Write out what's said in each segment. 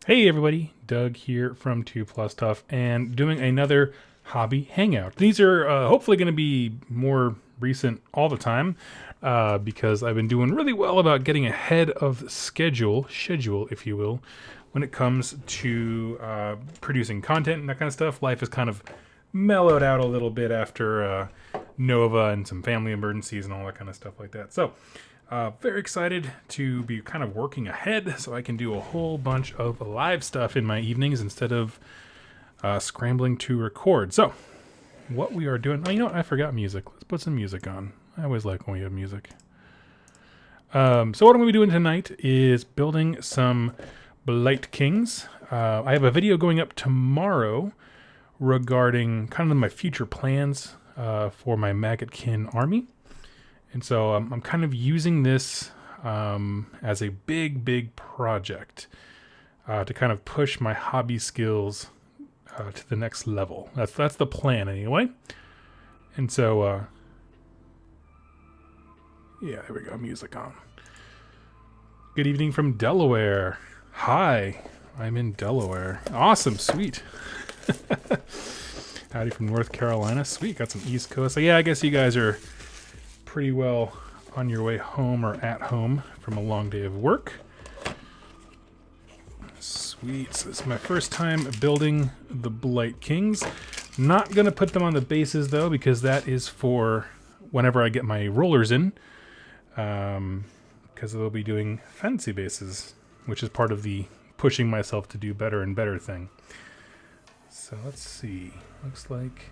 Hey everybody, Doug here from 2 Plus Tough and doing another hobby hangout. These are hopefully going to be more recent all the time because I've been doing really well about getting ahead of schedule if you will, when it comes to producing content and that kind of stuff. Life has kind of mellowed out a little bit after Nova and some family emergencies and all that kind of stuff like that. So very excited to be kind of working ahead so I can do a whole bunch of live stuff in my evenings instead of scrambling to record. So what we are doing, oh, you know what? I forgot music. Let's put some music on. I always like when we have music. So what I'm going to be doing tonight is building some Blight Kings. I have a video going up tomorrow regarding kind of my future plans for my Maggotkin army. And so I'm kind of using this as a big project to kind of push my hobby skills to the next level. That's the plan anyway. And so, yeah, there we go, music on. Good evening from Delaware. Hi, I'm in Delaware. Awesome, sweet. Howdy from North Carolina. Sweet, got some East Coast. So yeah, I guess you guys are pretty well on your way home or at home from a long day of work. Sweet. So this is my first time building the Blight Kings. Not going to put them on the bases though, because that is for whenever I get my rollers in. Because they'll be doing fancy bases, which is part of the pushing myself to do better and better thing. So let's see. Looks like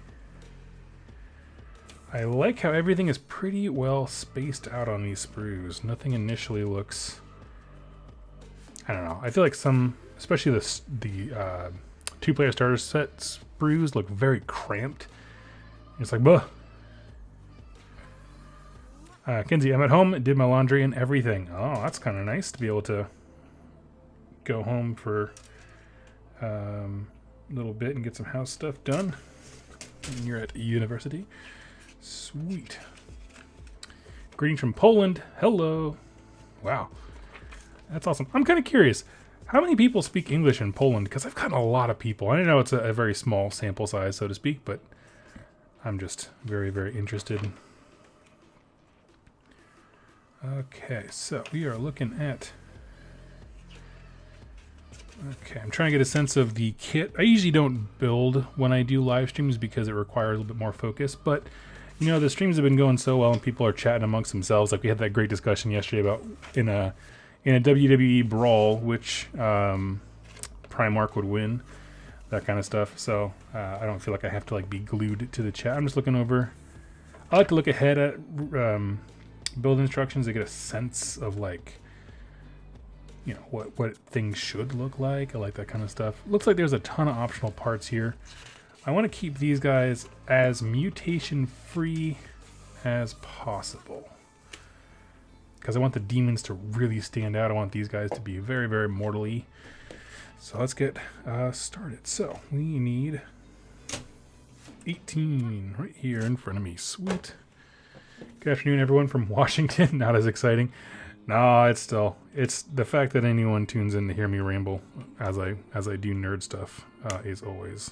I like how everything is pretty well spaced out on these sprues. Nothing initially looks, I don't know. I feel like some, especially the two-player starter set sprues look very cramped. It's like, buh. Kinsey, I'm at home, did my laundry and everything. Oh, that's kind of nice to be able to go home for a little bit and get some house stuff done when you're at university. Sweet. Greetings from Poland. Hello. Wow. That's awesome. I'm kind of curious. How many people speak English in Poland? Because I've gotten a lot of people. I know it's a very small sample size, so to speak, but I'm just very interested. Okay, so we are looking at... Okay, I'm trying to get a sense of the kit. I usually don't build when I do live streams because it requires a little bit more focus, but you know, the streams have been going so well and people are chatting amongst themselves. Like we had that great discussion yesterday about in a WWE brawl which Primarch would win, that kind of stuff. So I don't feel like I have to like be glued to the chat. I'm just looking over. I like to look ahead at build instructions to get a sense of like, you know, what things should look like. I like that kind of stuff. Looks like there's a ton of optional parts here. I want to keep these guys as mutation free as possible because I want the demons to really stand out. I want these guys to be very mortally. So let's get started. So we need 18 right here in front of me. Sweet. Good afternoon, everyone from Washington. Not as exciting. No, it's the fact that anyone tunes in to hear me ramble as I do nerd stuff is always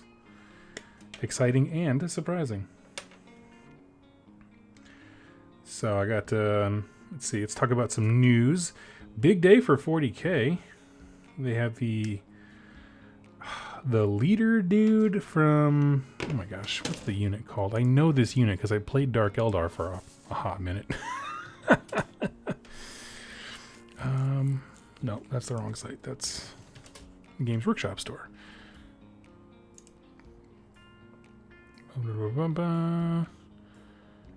exciting and surprising. So I got let's see, let's talk about some news. Big day for 40k. They have the leader dude from, oh my gosh, what's the unit called? I know this unit because I played Dark Eldar for a hot minute. No, that's the wrong site. That's the Games Workshop store.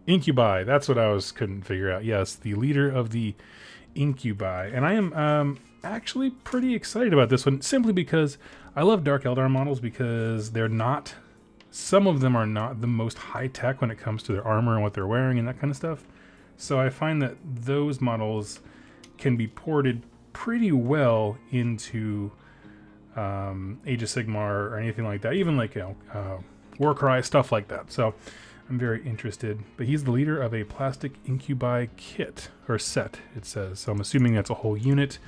Incubi, that's what I couldn't figure out. Yes, the leader of the Incubi. And I am actually pretty excited about this one, simply because I love Dark Eldar models because some of them are not the most high-tech when it comes to their armor and what they're wearing and that kind of stuff. So I find that those models can be ported pretty well into Age of Sigmar or anything like that. Even like, Warcry, stuff like that. So I'm very interested. But he's the leader of a plastic incubi kit, or set, it says. So I'm assuming that's a whole unit,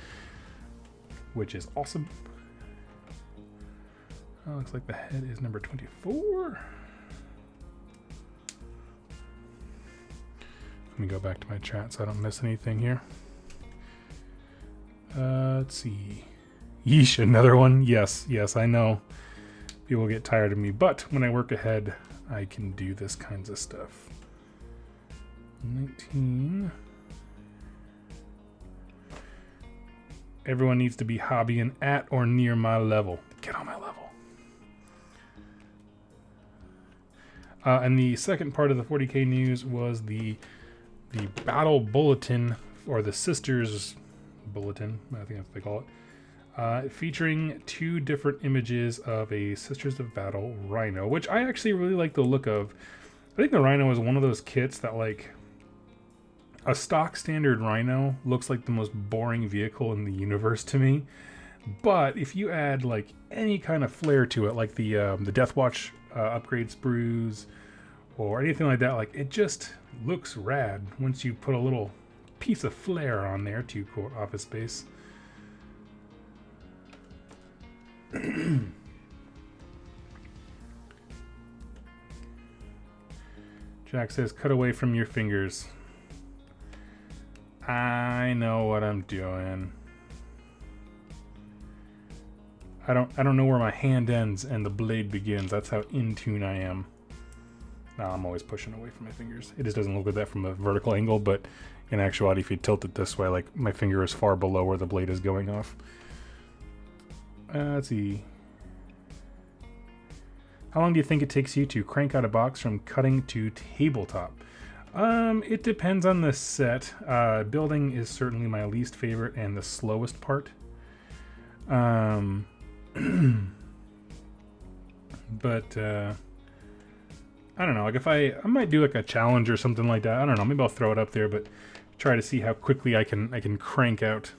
which is awesome. Looks like the head is number 24. Let me go back to my chat so I don't miss anything here. Let's see. Yeesh, another one. Yes, I know. People get tired of me, but when I work ahead, I can do this kinds of stuff. 19. Everyone needs to be hobbying at or near my level. Get on my level. And the second part of the 40K news was the Battle Bulletin, or the Sisters Bulletin, I think that's what they call it, featuring 2 different images of a Sisters of Battle Rhino, which I actually really like the look of. I think the Rhino is one of those kits that, like, a stock standard Rhino looks like the most boring vehicle in the universe to me. But if you add, like, any kind of flair to it, like the Deathwatch upgrade sprues or anything like that, like, it just looks rad once you put a little piece of flair on there, to quote Office Space. Jack says, cut away from your fingers. I know what I'm doing. I don't know where my hand ends and the blade begins. That's how in tune I am. No, I'm always pushing away from my fingers. It just doesn't look like that from a vertical angle, but in actuality, if you tilt it this way, like, my finger is far below where the blade is going off. Let's see. How long do you think it takes you to crank out a box from cutting to tabletop? It depends on the set. Building is certainly my least favorite and the slowest part. But I don't know, like, if I might do like a challenge or something like that. I don't know, maybe I'll throw it up there, but try to see how quickly I can crank out.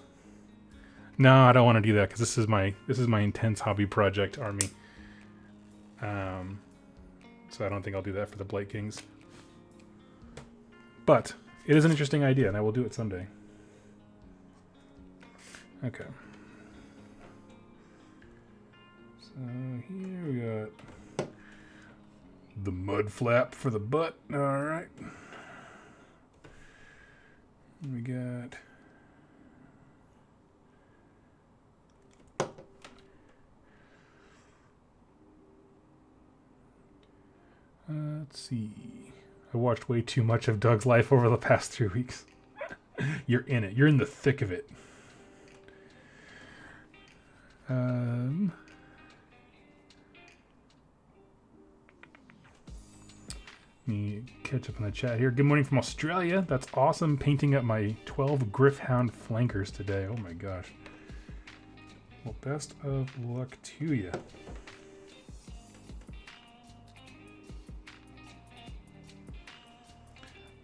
No, I don't want to do that, because this is my intense hobby project army. So I don't think I'll do that for the Blight Kings. But it is an interesting idea, and I will do it someday. Okay. So here we got the mud flap for the butt. All right. We got let's see. I watched way too much of Doug's life over the past 3 weeks. You're in it. You're in the thick of it. Let me catch up on the chat here. Good morning from Australia. That's awesome. Painting up my 12 Griffhound flankers today. Oh my gosh. Well, best of luck to you.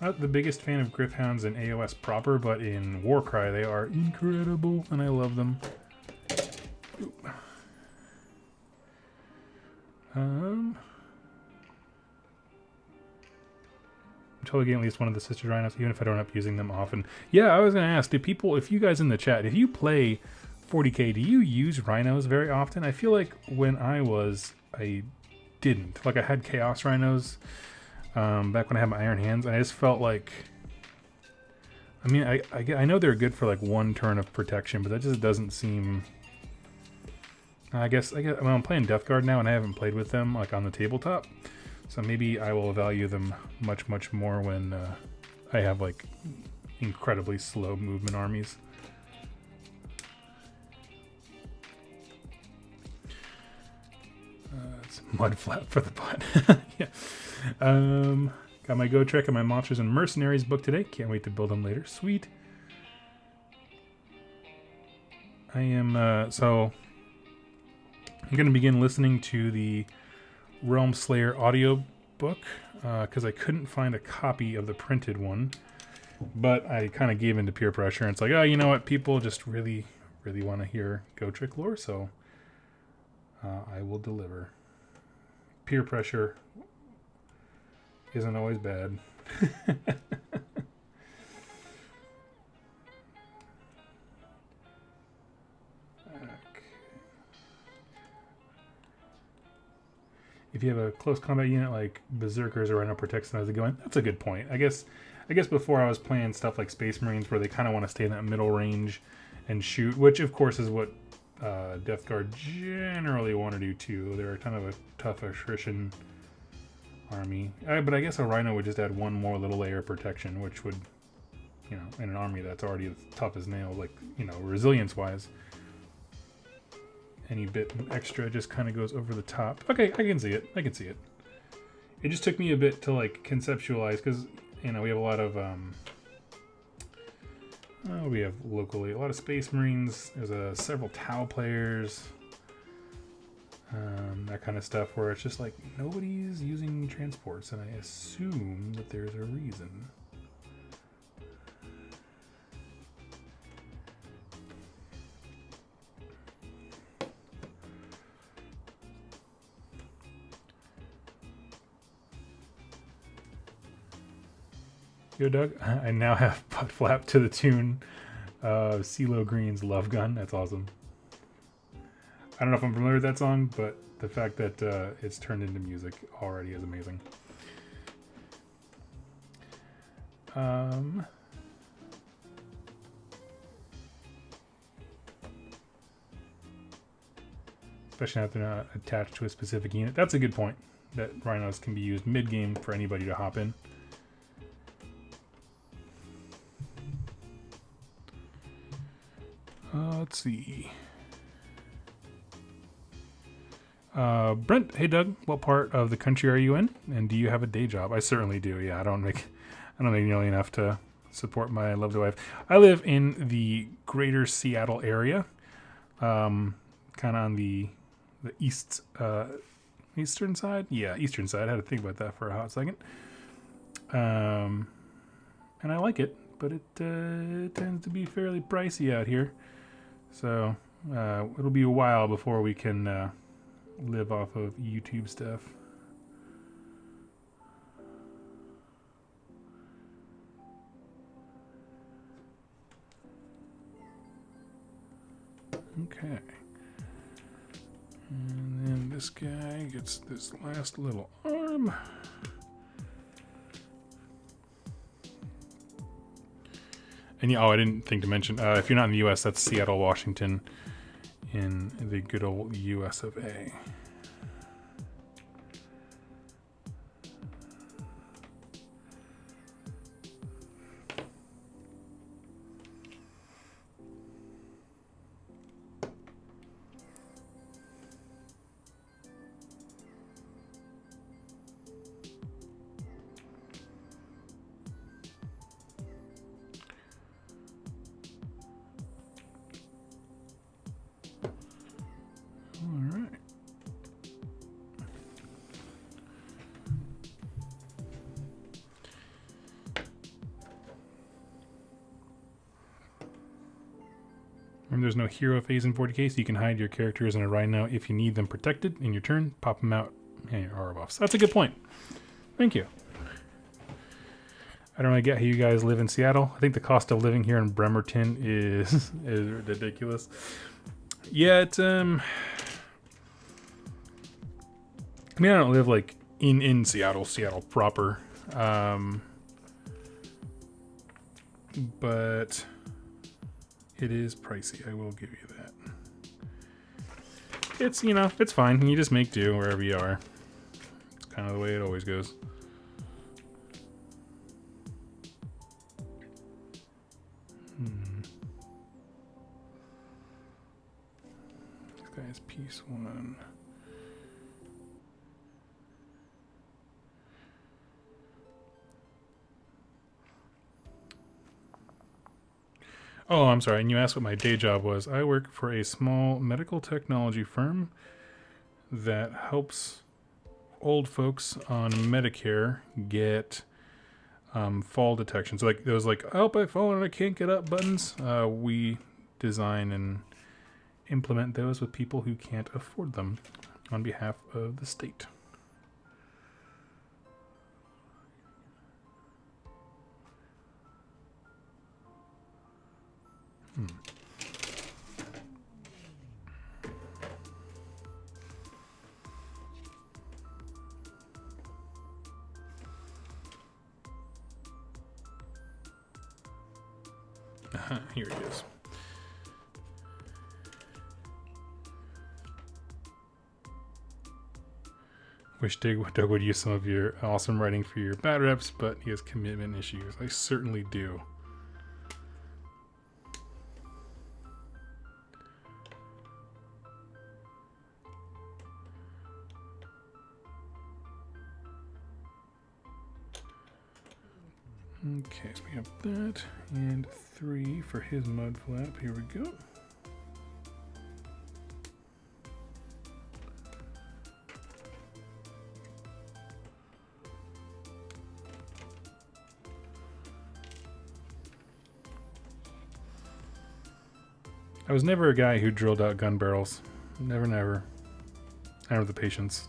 Not the biggest fan of Griffhounds in AOS proper, but in Warcry they are incredible, and I love them. I'm totally getting at least one of the Sister Rhinos, even if I don't end up using them often. Yeah, I was going to ask, do people, if you guys in the chat, if you play 40K, do you use Rhinos very often? I feel like when I didn't. Like, I had Chaos Rhinos back when I had my Iron Hands, and I just felt like, I mean, I know they're good for like one turn of protection, but that just doesn't seem. I guess well, I'm playing Death Guard now, and I haven't played with them like on the tabletop, so maybe I will value them much more when I have like incredibly slow movement armies. It's mud flap for the butt. Yeah. Got my Go Trek and my Monsters and Mercenaries book today. Can't wait to build them later. Sweet. I am, so I'm going to begin listening to the Realm Slayer audio book, because I couldn't find a copy of the printed one, but I kind of gave in to peer pressure, and it's like, oh, you know what? People just really want to hear Go Trek lore, so I will deliver. Peer pressure isn't always bad. if you have a close combat unit like Berserkers or Rhino protects them as they go in, that's a good point. I guess before I was playing stuff like Space Marines where they kind of want to stay in that middle range and shoot, which of course is what Death Guard generally want to do too. They're kind of a tough attrition army. But I guess a Rhino would just add one more little layer of protection, which would, you know, in an army that's already as tough as nails, like, you know, resilience-wise. Any bit extra just kind of goes over the top. Okay, I can see it. I can see it. It just took me a bit to, like, conceptualize, because, you know, we have a lot of, we have locally a lot of Space Marines. There's several Tau players. That kind of stuff where it's just like nobody's using transports, and I assume that there's a reason. Yo, Doug, I now have butt flap to the tune of CeeLo Green's Love Gun. That's awesome. I don't know if I'm familiar with that song, but the fact that it's turned into music already is amazing. Especially now that they're not attached to a specific unit. That's a good point, that Rhinos can be used mid-game for anybody to hop in. Let's see. Brent, hey Doug, what part of the country are you in, and do you have a day job? I certainly do. Yeah, I don't make nearly enough to support my lovely wife. I live in the greater Seattle area, kind of on the eastern side. Yeah, eastern side. I had to think about that for a hot second. And I like it, but it tends to be fairly pricey out here. So it'll be a while before we can live off of YouTube stuff. Okay. And then this guy gets this last little arm. And yeah, I didn't think to mention, if you're not in the U.S., that's Seattle, Washington, in the good old U.S. of A. There's no hero phase in 40k, so you can hide your characters in a Rhino if you need them protected in your turn. Pop them out and your aura buffs. That's a good point. Thank you. I don't really get how you guys live in Seattle. I think the cost of living here in Bremerton is ridiculous. Yeah, it's I mean, I don't live like in Seattle proper, but it is pricey, I will give you that. It's, you know, it's fine. You just make do wherever you are. It's kind of the way it always goes. This guy's piece one. Oh, I'm sorry. And you asked what my day job was. I work for a small medical technology firm that helps old folks on Medicare get fall detection. So like those oh, I've fallen and I can't get up buttons. We design and implement those with people who can't afford them on behalf of the state. Here he is. Wish Doug would use some of your awesome writing for your bad reps, but he has commitment issues. I certainly do. Okay, so we have that, and 3 for his mud flap. Here we go. I was never a guy who drilled out gun barrels. Never, never. I don't have the patience.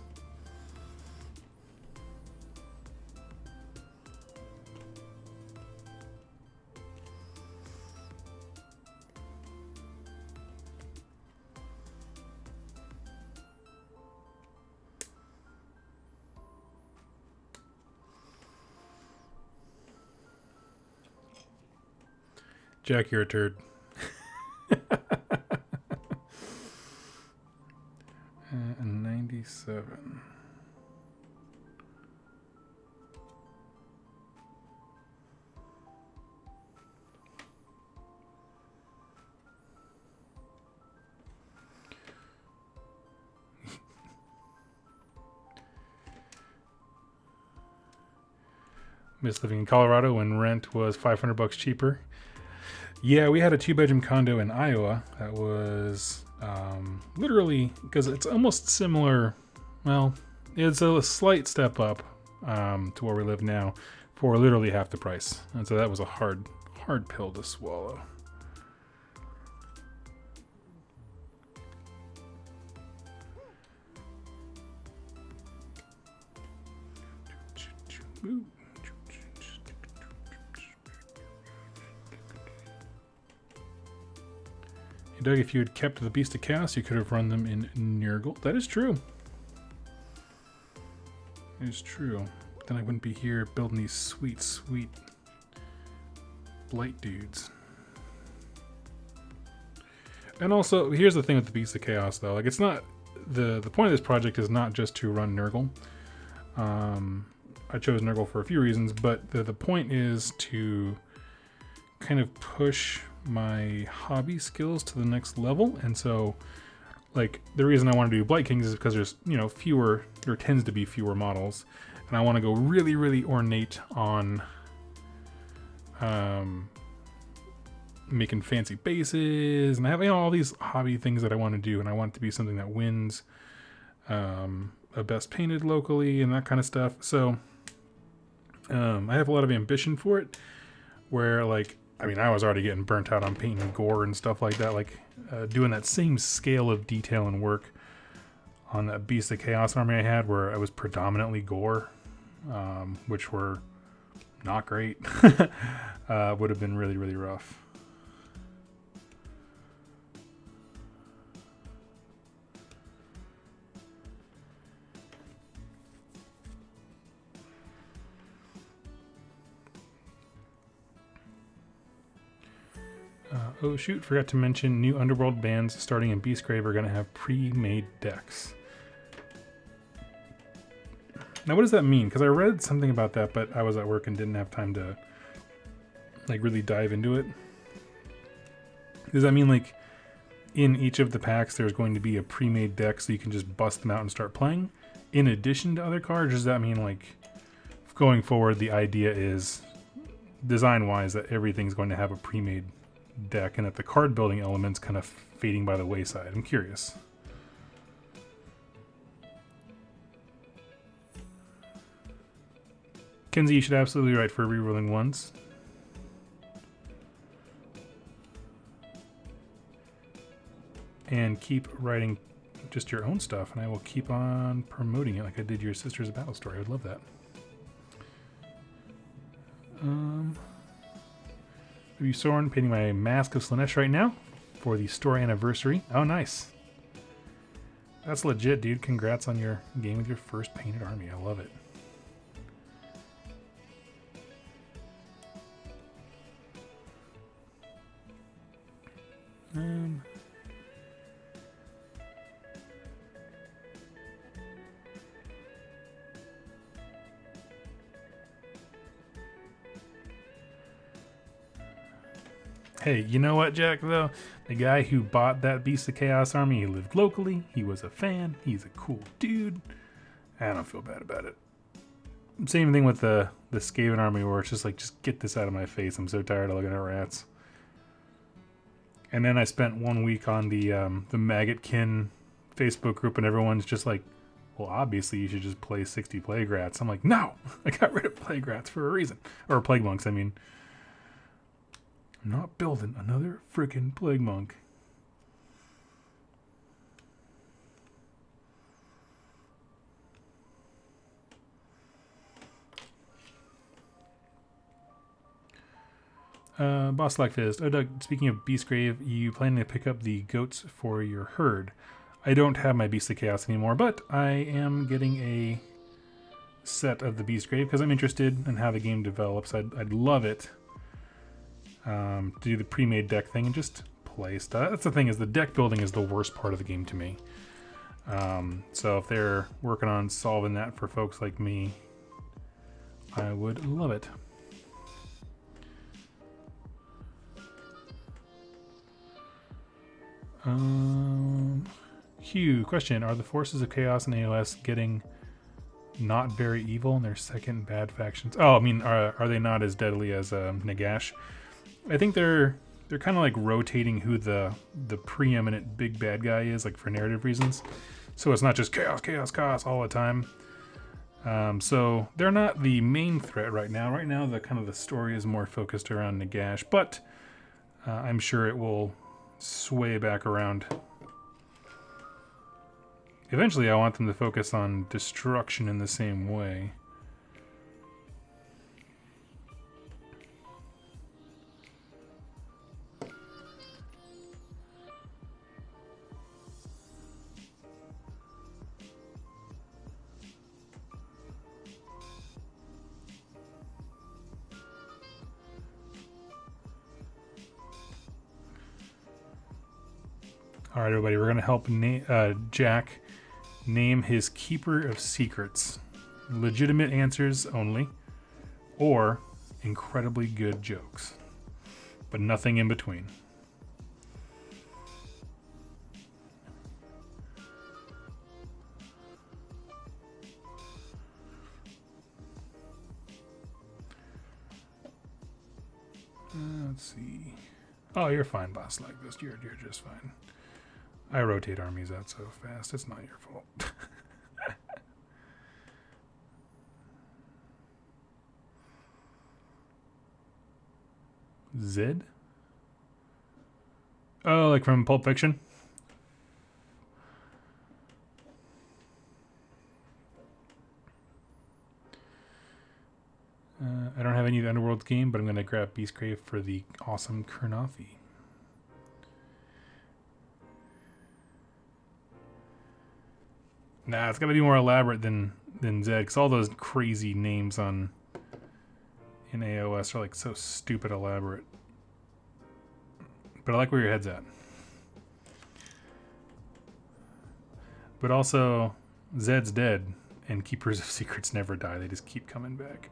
Jack, you're a turd. 97. Miss living in Colorado when rent was $500 cheaper. Yeah, we had a 2-bedroom condo in Iowa that was literally, because it's almost similar, well, it's a slight step up to where we live now for literally half the price. And so that was a hard pill to swallow. Ooh. Doug, if you had kept the Beast of Chaos, you could have run them in Nurgle. That is true. It is true. But then I wouldn't be here building these sweet, sweet blight dudes. And also, here's the thing with the Beast of Chaos, though. Like, it's not... The point of this project is not just to run Nurgle. I chose Nurgle for a few reasons, but the point is to kind of push my hobby skills to the next level. And so, like, the reason I want to do Blight Kings is because there's, you know, there tends to be fewer models, and I want to go really, really ornate on making fancy bases, and I have, you know, all these hobby things that I want to do, and I want it to be something that wins a best painted locally and that kind of stuff. So I have a lot of ambition for it, where, like, I mean, I was already getting burnt out on painting gore and stuff like that, like doing that same scale of detail and work on that Beast of Chaos army I had, where I was predominantly gore, which were not great. Would have been really, really rough. Oh shoot, forgot to mention new Underworld bands starting in Beastgrave are going to have pre-made decks. Now what does that mean? Because I read something about that, but I was at work and didn't have time to like really dive into it. Does that mean like in each of the packs there's going to be a pre-made deck so you can just bust them out and start playing in addition to other cards? Does that mean like going forward the idea is design-wise that everything's going to have a pre-made deck and that the card building elements kind of fading by the wayside? I'm curious. Kenzie, you should absolutely write for rerolling ones. And keep writing just your own stuff, and I will keep on promoting it like I did your Sisters of Battle story. I would love that. Have you Soren painting my Mask of Slanesh right now for the story anniversary? Oh, nice. That's legit, dude. Congrats on your game with your first painted army. I love it. Hey, you know what, Jack, though? The guy who bought that Beast of Chaos army, he lived locally, he was a fan, he's a cool dude. I don't feel bad about it. Same thing with the Skaven army, where it's just like, just get this out of my face. I'm so tired of looking at rats. And then I spent 1 week on the Maggotkin Facebook group, and everyone's just like, well, obviously you should just play 60 Plague Rats. I'm like, no! I got rid of Plague Rats for a reason. Or Plague Monks, I mean. I'm not building another freaking Plague Monk. Boss Slackfist. Oh, Doug, speaking of Beastgrave, you planning to pick up the goats for your herd? I don't have my Beast of Chaos anymore, but I am getting a set of the Beastgrave because I'm interested in how the game develops. I'd love it to do the pre-made deck thing and just play stuff. That's the thing, is the deck building is the worst part of the game to me. So if they're working on solving that for folks like me, I would love it. Hugh, question. Are the forces of chaos in AOS getting not very evil in their second bad factions? Oh, I mean, are they not as deadly as Nagash? I think they're kind of like rotating who the preeminent big bad guy is, like for narrative reasons. So it's not just chaos, chaos, chaos all the time. So they're not the main threat right now. Right now, the kind of the story is more focused around Nagash, but I'm sure it will sway back around. Eventually, I want them to focus on destruction in the same way. All right, everybody, we're going to help Jack name his Keeper of Secrets. Legitimate answers only, or incredibly good jokes, but nothing in between. Let's see. Oh, you're fine, boss. Like this, you're just fine. I rotate armies out so fast. It's not your fault. Zed? Oh, like from Pulp Fiction? I don't have any of the Underworld game, but I'm going to grab Beastgrave for the awesome Kurnothi. Nah, it's got to be more elaborate than Zed, because all those crazy names in AOS are like so stupid elaborate. But I like where your head's at. But also, Zed's dead, and Keepers of Secrets never die. They just keep coming back.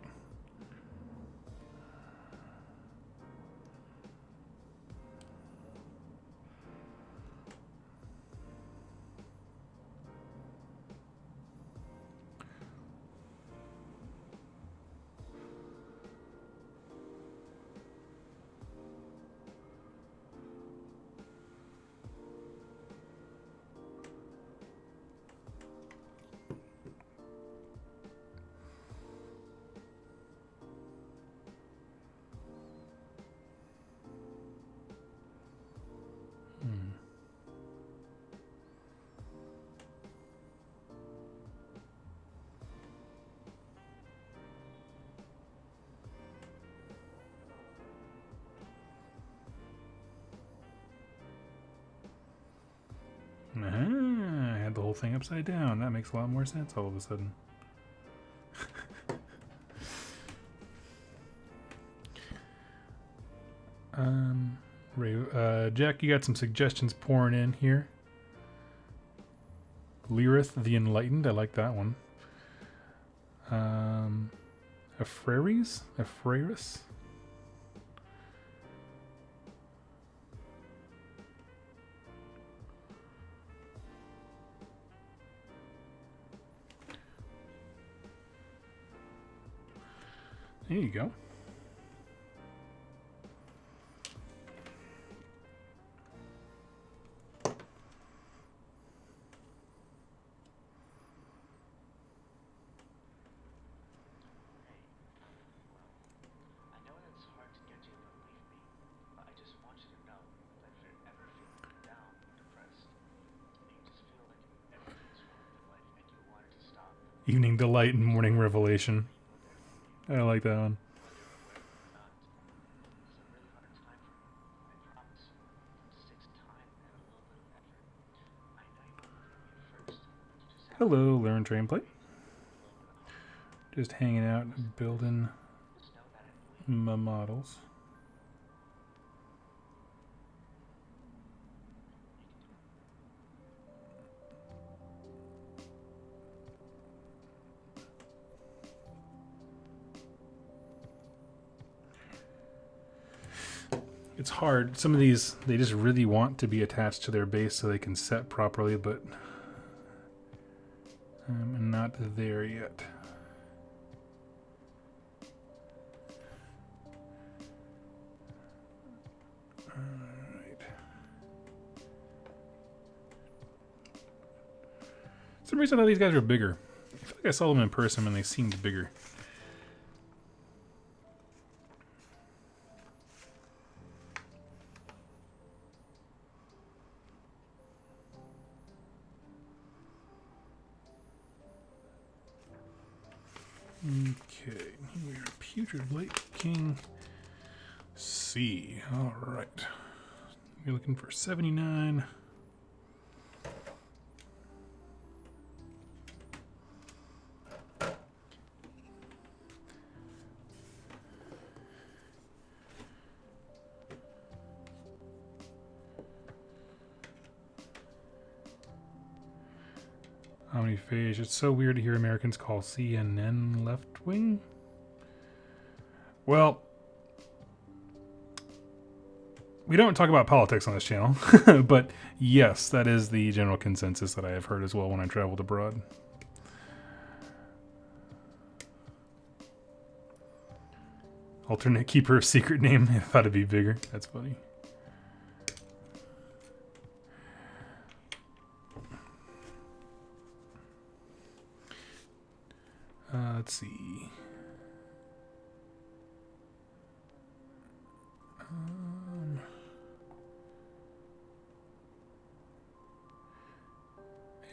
I had the whole thing upside down. That makes a lot more sense all of a sudden. Ray, Jack, you got some suggestions pouring in here. Lyrith the Enlightened, I like that one. Afraris? Afraris? There you go. Evening delight and morning revelation. I like that one. Hello, Learn, Train, Play. Just hanging out, building my models. It's hard. Some of these, they just really want to be attached to their base so they can set properly, but I'm not there yet. Alright. For some reason I thought these guys were bigger. I feel like I saw them in person and they seemed bigger. Okay, we are Putrid Lake King C. All right, you're looking for 79. Omniphage. It's so weird to hear Americans call CNN left wing. Well, we don't talk about politics on this channel, but yes, that is the general consensus that I have heard as well when I traveled abroad. Alternate keeper of secret name. I thought it'd be bigger. That's funny. Let's see.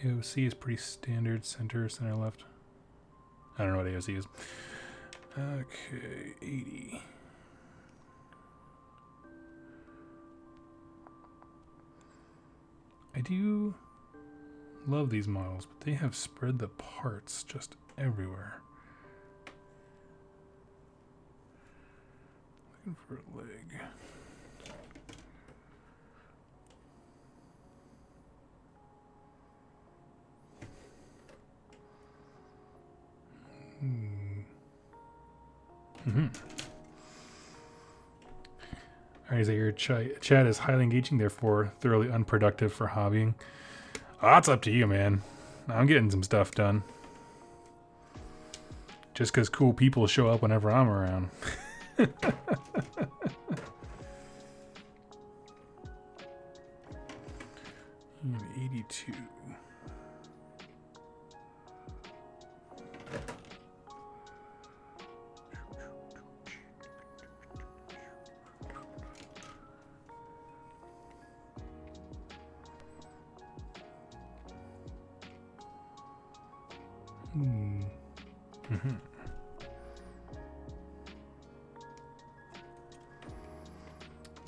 AOC is pretty standard. Center, center, left. I don't know what AOC is. Okay, 80. I do love these models, but they have spread the parts just everywhere. Looking for a leg. Alright, so your chat is highly engaging, therefore thoroughly unproductive for hobbying. Oh, that's up to you, man. I'm getting some stuff done. Just because cool people show up whenever I'm around. 82.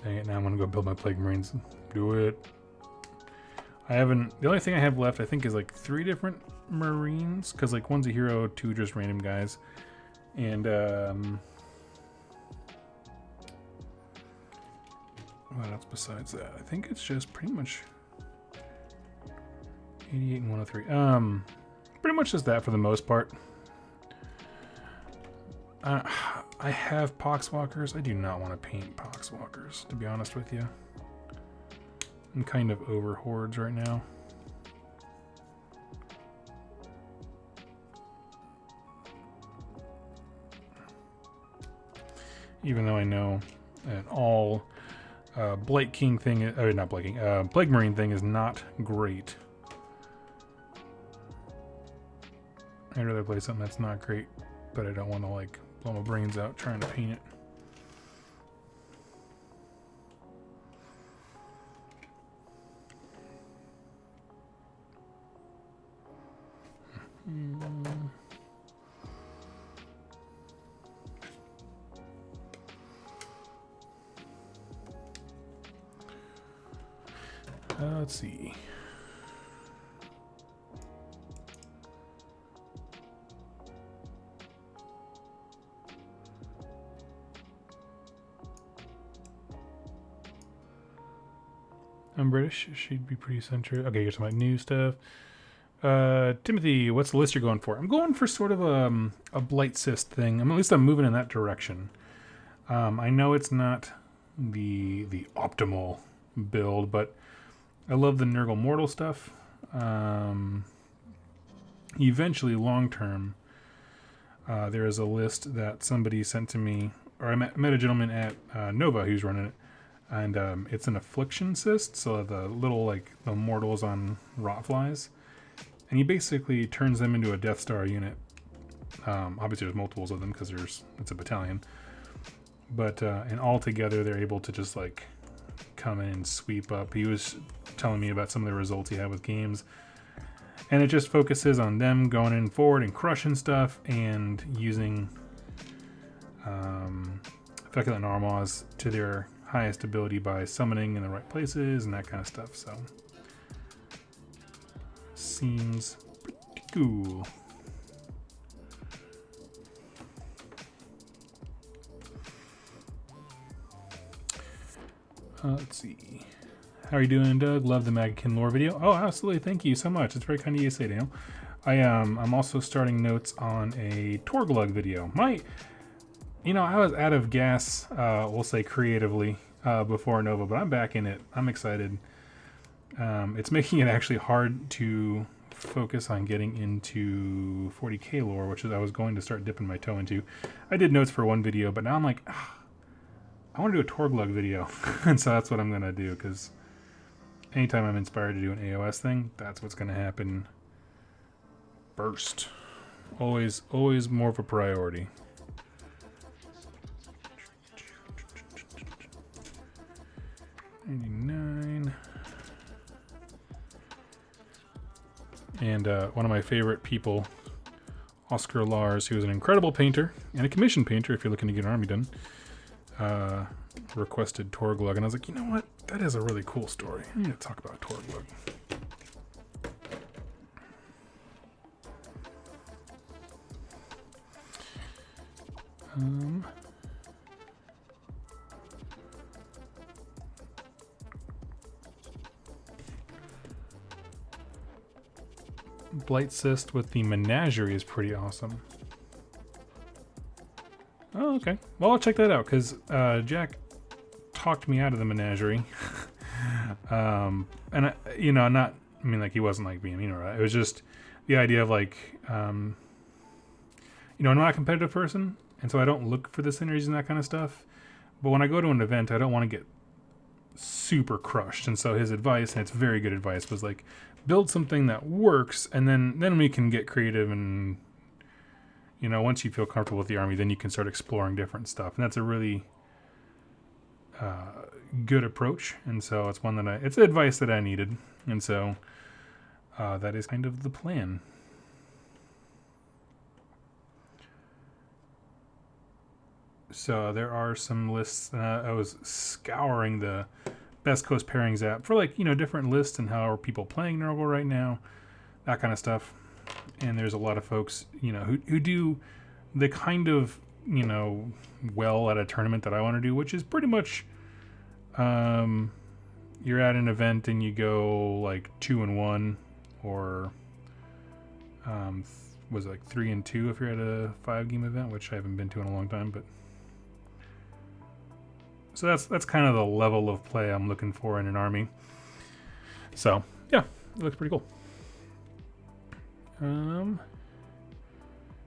Dang it, now I'm gonna go build my Plague Marines. Do it. I haven't, the only thing I have left I think is like 3 different Marines, because like one's a hero, 2 just random guys. And what else besides that? I think it's just pretty much 88 and 103. Pretty much just that for the most part. I have Poxwalkers. I do not want to paint Poxwalkers, to be honest with you. I'm kind of over hordes right now. Even though I know that all Blight King thing, not Blight King, Plague Marine thing is not great. I'd rather play something that's not great, but I don't want to like blow my brains out trying to paint it. Let's see. I'm British. She'd be pretty centric. Okay, here's some new stuff. Timothy, what's the list you're going for? I'm going for sort of a Blight Cyst thing. At least I'm moving in that direction. I know it's not the optimal build, but I love the Nurgle Mortal stuff. Eventually, long term, there is a list that somebody sent to me, or I met a gentleman at Nova who's running it, and it's an Affliction Cyst, so the little like the mortals on rotflies, and he basically turns them into a Death Star unit. Obviously, there's multiples of them because it's a battalion, but and all together they're able to just like come in and sweep up. He was telling me about some of the results he had with games, and it just focuses on them going in forward and crushing stuff and using Feculent Narmaz to their highest ability by summoning in the right places and that kind of stuff. So seems pretty cool. Let's see. How are you doing, Doug? Love the Maggotkin lore video. Oh, absolutely. Thank you so much. It's very kind of you to say, Daniel. I'm also starting notes on a Torglug video. I was out of gas, we'll say creatively, before Nova, but I'm back in it. I'm excited. It's making it actually hard to focus on getting into 40k lore, which is I was going to start dipping my toe into. I did notes for one video, but now I'm like, I want to do a Torglug video. And so that's what I'm going to do, because anytime I'm inspired to do an AOS thing, that's what's going to happen first. Always more of a priority. $99. And one of my favorite people, Oscar Lars, who is an incredible painter and a commissioned painter if you're looking to get an army done, requested Torglug, and I was like, you know what? That is a really cool story. I need to talk about Torglug. Blight Cyst with the Menagerie is pretty awesome. Oh, okay. Well, I'll check that out, because Jack talked me out of the Menagerie. And he wasn't like being mean or that. It was just the idea of like, I'm not a competitive person, and so I don't look for the synergies and that kind of stuff. But when I go to an event, I don't want to get super crushed. And so his advice, and it's very good advice, was like, build something that works, and then we can get creative, and once you feel comfortable with the army, then you can start exploring different stuff. And that's a really good approach. And so it's it's advice that I needed. And so that is kind of the plan. So there are some lists. I was scouring the Best Coast Pairings app for different lists and how are people playing Nurgle right now, that kind of stuff. And there's a lot of folks, who do the kind of, well at a tournament that I want to do, which is pretty much you're at an event and you go like 2-1, or was it like 3-2 if you're at a 5-game event, which I haven't been to in a long time. But so that's kind of the level of play I'm looking for in an army. So yeah, it looks pretty cool.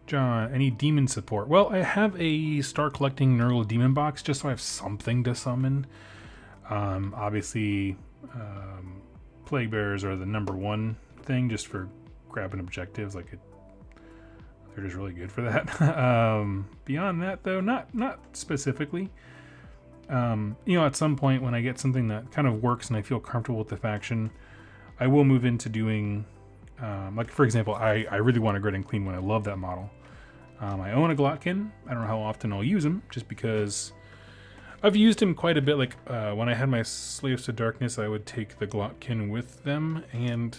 John, any demon support? Well, I have a start collecting Nurgle demon box just so I have something to summon. Obviously, Plaguebearers are the number one thing just for grabbing objectives. Like they're just really good for that. Beyond that, though, not specifically. At some point when I get something that kind of works and I feel comfortable with the faction, I will move into doing, like for example, I really want a Grit and Clean one. I love that model. I own a Glockkin. I don't know how often I'll use him, just because I've used him quite a bit. Like when I had my Slaves to Darkness, I would take the Glockkin with them, and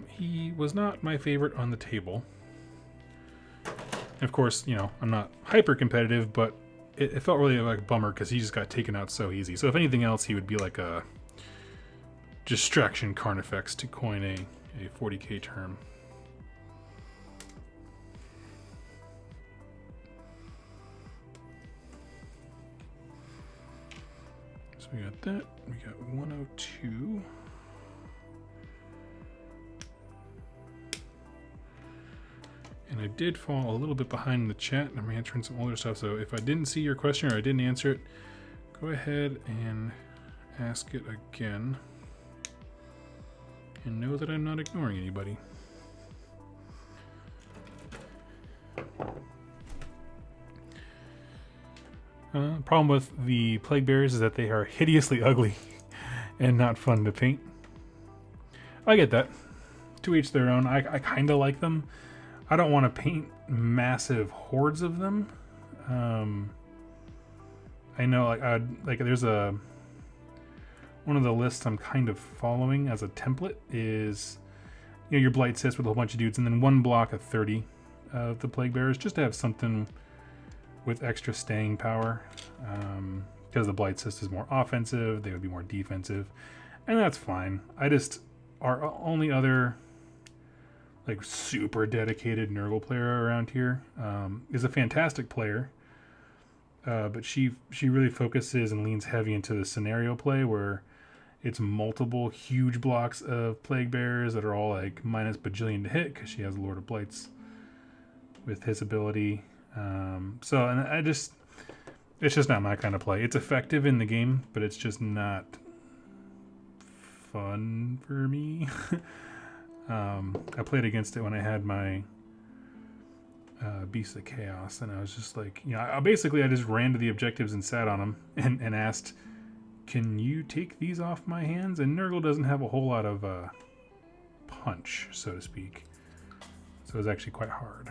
he was not my favorite on the table. And of course, I'm not hyper competitive, but it felt really like a bummer because he just got taken out so easy. So if anything else, he would be like a distraction Carnifex, to coin a 40k term. So we got that. We got 102. And I did fall a little bit behind in the chat, and I'm answering some older stuff. So if I didn't see your question or I didn't answer it, go ahead and ask it again. And know that I'm not ignoring anybody. Problem with the Plaguebearers is that they are hideously ugly and not fun to paint. I get that. To each their own. I kind of like them. I don't want to paint massive hordes of them. I know, like there's one of the lists I'm kind of following as a template is, your Blight Sis with a whole bunch of dudes, and then one block of 30 of the Plaguebearers, just to have something with extra staying power. Because the Blight Sis is more offensive, they would be more defensive, and that's fine. Our only other like super dedicated Nurgle player around here is a fantastic player, but she really focuses and leans heavy into the scenario play where it's multiple huge blocks of Plaguebearers that are all like minus bajillion to hit because she has Lord of Blights with his ability. It's just not my kind of play. It's effective in the game, but it's just not fun for me. I played against it when I had my Beast of Chaos, and I was just like, I just ran to the objectives and sat on them and asked, can you take these off my hands? And Nurgle doesn't have a whole lot of punch, so to speak. So it was actually quite hard.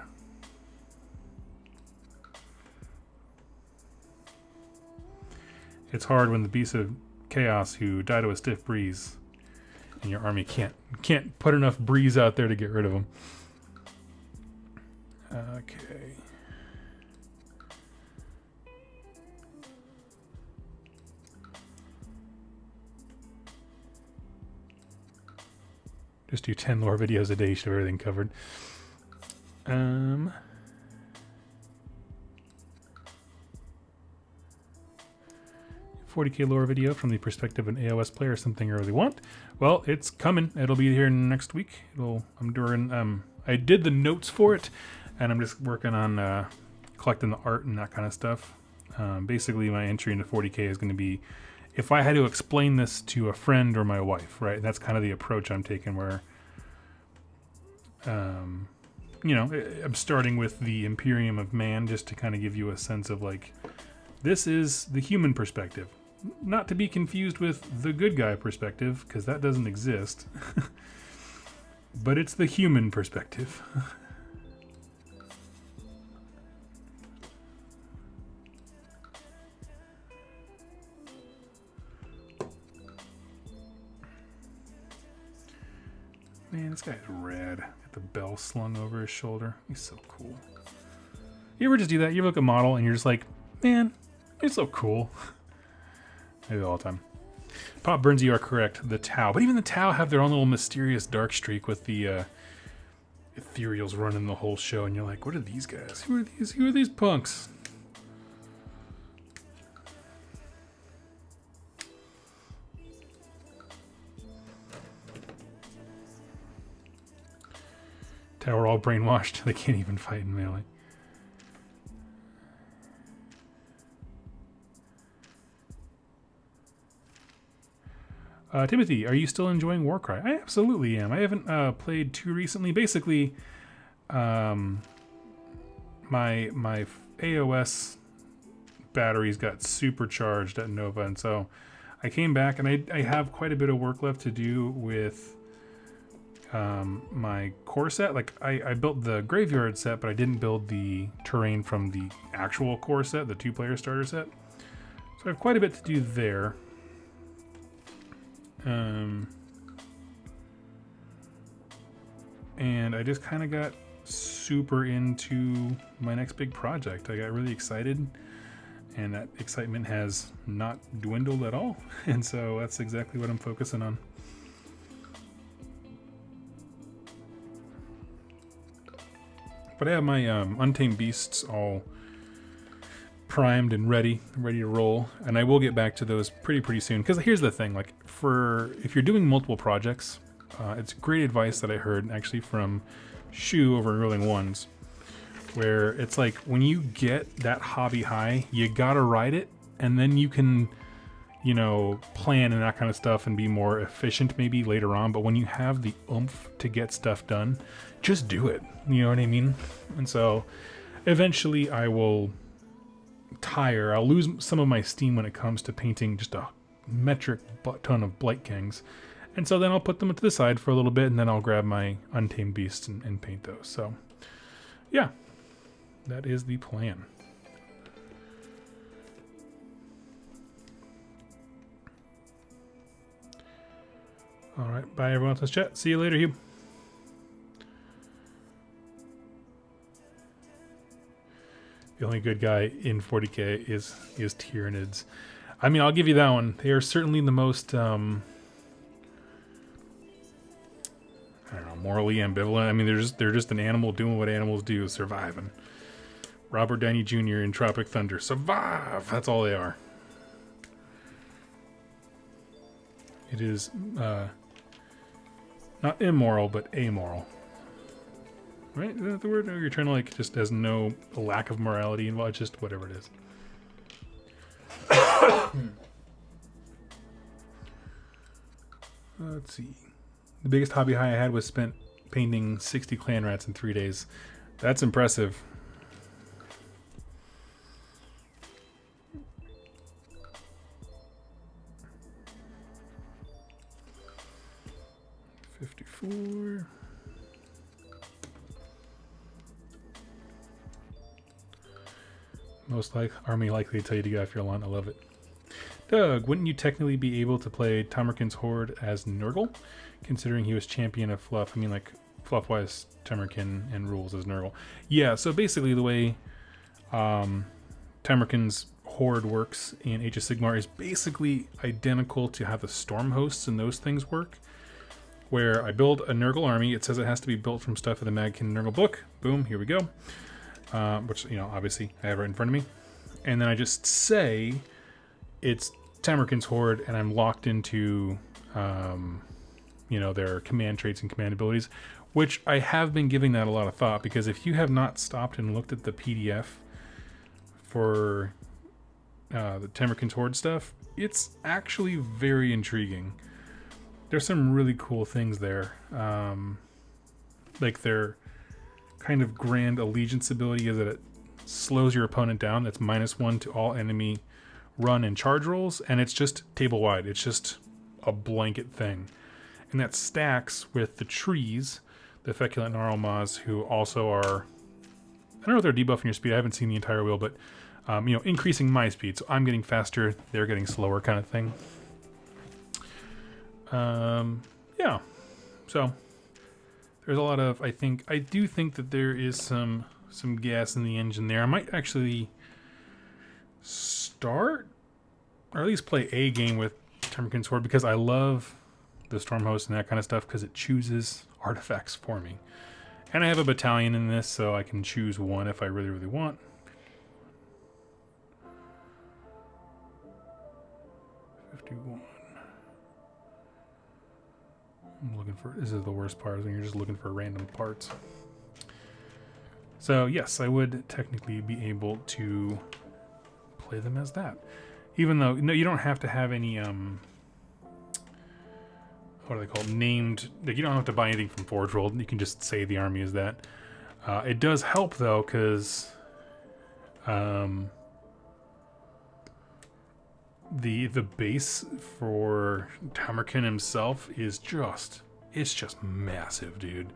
It's hard when the Beast of Chaos, who die to a stiff breeze, and your army can't put enough breeze out there to get rid of them. Okay. Just do 10 lore videos a day, you should have everything covered. 40k lore video from the perspective of an AOS player, something I really want. Well, it's coming. It'll be here next week. I did the notes for it, and I'm just working on collecting the art and that kind of stuff. Basically, my entry into 40k is going to be, if I had to explain this to a friend or my wife, right? That's kind of the approach I'm taking, where, I'm starting with the Imperium of Man, just to kind of give you a sense of like, this is the human perspective. Not to be confused with the good guy perspective, because that doesn't exist. But it's the human perspective. Man, this guy's rad. Got the bell slung over his shoulder. He's so cool. You ever just do that? You look at a model and you're just like, man, it's so cool. I do it all the time. Pop Burns, you are correct. The Tau. But even the Tau have their own little mysterious dark streak with the ethereals running the whole show. And you're like, what are these guys? Who are these? Who are these punks? Tau are all brainwashed. They can't even fight in melee. Timothy, are you still enjoying Warcry? I absolutely am. I haven't played too recently. Basically, my AOS batteries got supercharged at Nova, and so I came back, and I have quite a bit of work left to do with my core set. Like I built the graveyard set, but I didn't build the terrain from the actual core set, the 2-player starter set. So I have quite a bit to do there. And I just kind of got super into my next big project. I got really excited, and that excitement has not dwindled at all. And so that's exactly what I'm focusing on. But I have my Untamed Beasts all primed and ready to roll, and I will get back to those pretty soon. Because here's the thing, like if you're doing multiple projects, it's great advice that I heard actually from Shu over in Rolling Ones, where it's like when you get that hobby high, you gotta ride it, and then you can, you know, plan and that kind of stuff and be more efficient maybe later on. But when you have the oomph to get stuff done, just do it. You know what I mean? And so eventually I will tire. I'll lose some of my steam when it comes to painting just a metric ton of Blight Kings. And so then I'll put them to the side for a little bit, and then I'll grab my Untamed Beasts and paint those. So yeah, that is the plan. All right, bye everyone. Let's chat. See you later, Hugh. The only good guy in 40k is Tyranids. I mean, I'll give you that one. They are certainly the most, I don't know, morally ambivalent. I mean, they're just an animal doing what animals do, surviving. Robert Downey Jr. in Tropic Thunder, survive. That's all they are. It is not immoral, but amoral. Right? Is that the word? Or you're trying to, like, just has no lack of morality involved, just whatever it is. Let's see. The biggest hobby high I had was spent painting 60 clan rats in 3 days. That's impressive. $54. Most army likely to tell you to get off your lawn. I love it. Doug, wouldn't you technically be able to play Tamarkin's Horde as Nurgle, considering he was champion of Fluff? I mean, like, Fluff-wise, Tamarkin and rules as Nurgle. Yeah, so basically the way Tamarkin's Horde works in Age of Sigmar is basically identical to how the Storm Hosts and those things work, where I build a Nurgle army. It says it has to be built from stuff in the Maggotkin Nurgle book. Boom, here we go. Which, you know, obviously I have right in front of me. And then I just say it's Tamarkin's Horde, and I'm locked into, you know, their command traits and command abilities, which I have been giving that a lot of thought, because if you have not stopped and looked at the PDF for the Tamarkin's Horde stuff, it's actually very intriguing. There's some really cool things there. Like their kind of grand allegiance ability is that it slows your opponent down. That's -1 to all enemy run and charge rolls, and it's just table wide. It's just a blanket thing. And that stacks with the trees, the Feculent Gnarlmaws, who also are, I don't know if they're debuffing your speed. I haven't seen the entire wheel, but you know, increasing my speed. So I'm getting faster, they're getting slower, kind of thing. Yeah. So there's a lot of, I do think that there is some gas in the engine there. I might actually start or at least play a game with Temurkin's Horde, because I love the Storm Host and that kind of stuff, because it chooses artifacts for me. And I have a battalion in this, so I can choose one if I really, really want. I'm looking for, this is the worst part, is when you're just looking for random parts. So yes, I would technically be able to play them as that. Even though, no, you don't have to have any, what are they called? Named, like, you don't have to buy anything from Forge World. You can just say the army is that. It does help though, because the base for Temurkin himself is just, it's just massive, dude.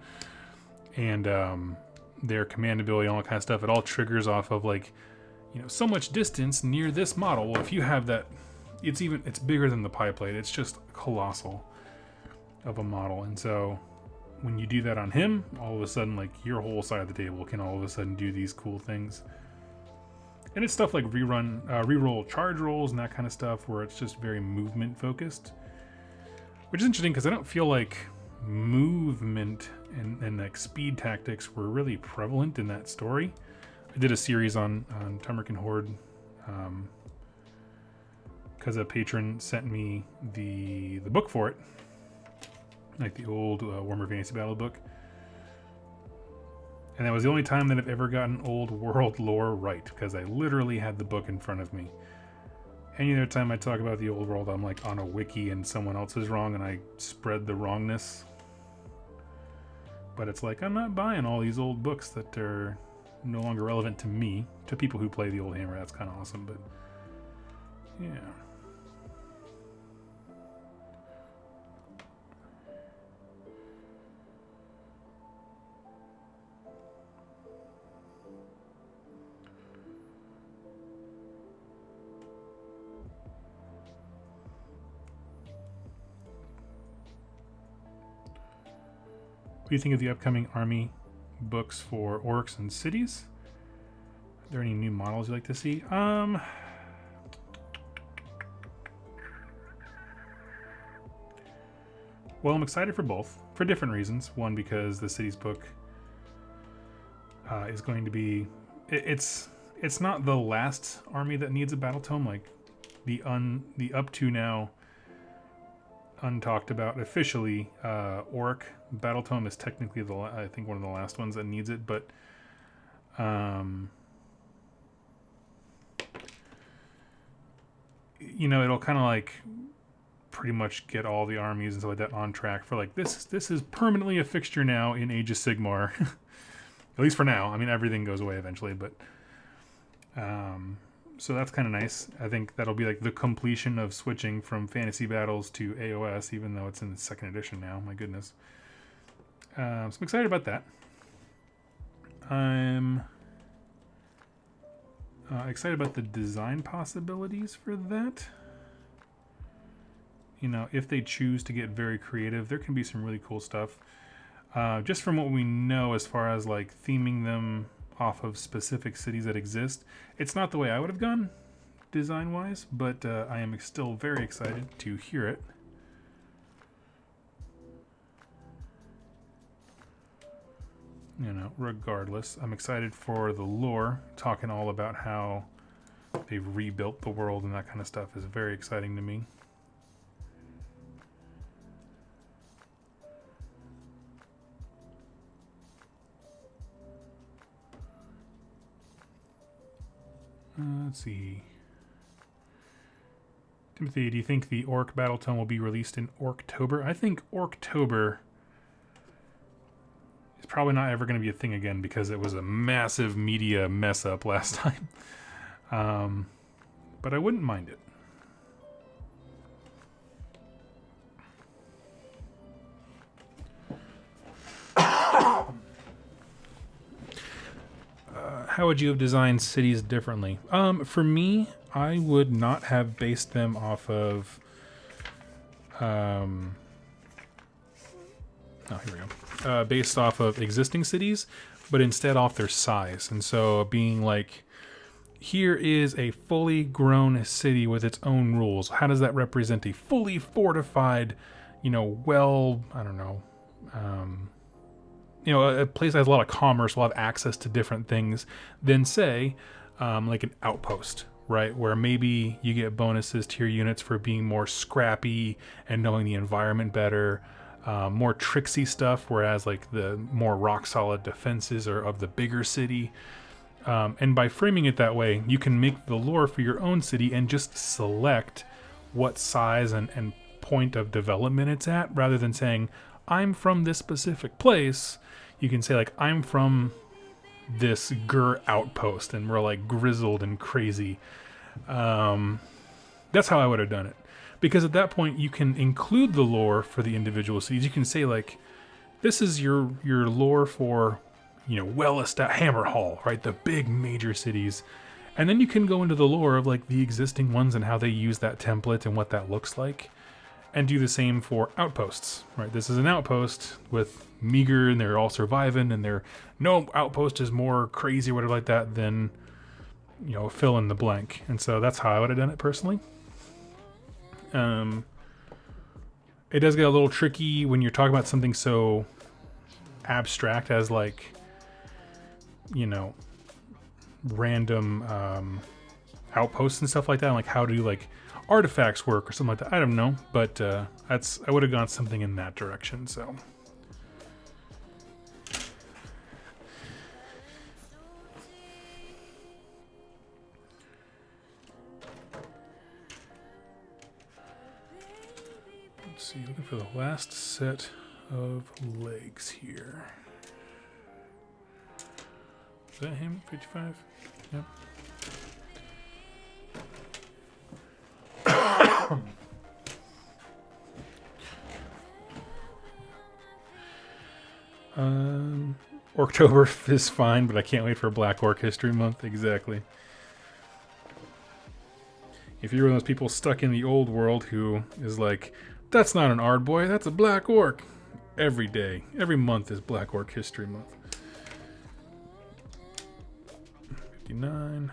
And their command ability and all that kind of stuff, it all triggers off of, like, you know, so much distance near this model. Well, if you have that, it's bigger than the pie plate. It's just colossal of a model. And so when you do that on him, all of a sudden, like, your whole side of the table can all of a sudden do these cool things. And it's stuff like reroll charge rolls and that kind of stuff, where it's just very movement focused, which is interesting because I don't feel like movement and like speed tactics were really prevalent in that story. I did a series on Temurkin Horde because a patron sent me the book for it, like the old Warhammer Fantasy Battle book. And that was the only time that I've ever gotten old world lore right, because I literally had the book in front of me. Any other time I talk about the old world, I'm like on a wiki and someone else is wrong and I spread the wrongness. But it's like, I'm not buying all these old books that are no longer relevant to me. To people who play the old Hammer, that's kind of awesome, but yeah. What do you think of the upcoming army books for orcs and cities? Are there any new models you'd like to see? Well, I'm excited for both, for different reasons. One, because the cities book is going to be... It's not the last army that needs a battle tome. Like, the up to now untalked about officially orc battle tome is technically I think one of the last ones that needs it, but you know, it'll kind of like pretty much get all the armies and stuff like that on track for like this is permanently a fixture now in Age of Sigmar. At least for now. I mean, everything goes away eventually, but so that's kind of nice. I think that'll be like the completion of switching from Fantasy Battles to AOS, even though it's in the 2nd edition now. My goodness. So I'm excited about that. I'm excited about the design possibilities for that. You know, if they choose to get very creative, there can be some really cool stuff. Just from what we know as far as like theming them off of specific cities that exist, it's not the way I would have gone design-wise, but I am still very excited to hear it. You know, regardless, I'm excited for the lore, talking all about how they've rebuilt the world and that kind of stuff is very exciting to me. Let's see. Timothy, do you think the Orc Battle Tome will be released in Orktober? I think Orktober is probably not ever going to be a thing again because it was a massive media mess up last time. But I wouldn't mind it. How would you have designed cities differently? For me, I would not have based them off of... oh, here we go. Based off of existing cities, but instead off their size. And so being like, here is a fully grown city with its own rules. How does that represent a fully fortified, I don't know, a place that has a lot of commerce, a lot of access to different things, than say, like an outpost, right? Where maybe you get bonuses to your units for being more scrappy and knowing the environment better, more tricksy stuff, whereas like the more rock solid defenses are of the bigger city. And by framing it that way, you can make the lore for your own city and just select what size and point of development it's at, rather than saying, I'm from this specific place. You can say, like, I'm from this Gur outpost, and we're like grizzled and crazy. That's how I would have done it. Because at that point, you can include the lore for the individual cities. You can say, like, this is your lore for, well-established Hammer Hall, right? The big major cities. And then you can go into the lore of, like, the existing ones and how they use that template and what that looks like. And do the same for outposts, right? This is an outpost with meager, and they're all surviving, and no outpost is more crazy or whatever like that than, fill in the blank. And so that's how I would have done it personally. It does get a little tricky when you're talking about something so abstract as, like, random outposts and stuff like that. Like, how do like artifacts work or something like that? I don't know, but I would have gone something in that direction. So let's see, looking for the last set of legs here. Is that him? 55? Yep. October is fine, but I can't wait for Black Orc History Month. Exactly. If you're one of those people stuck in the old world who is like, that's not an Ardboy, that's a Black Orc. Every day, every month is Black Orc History Month. 59.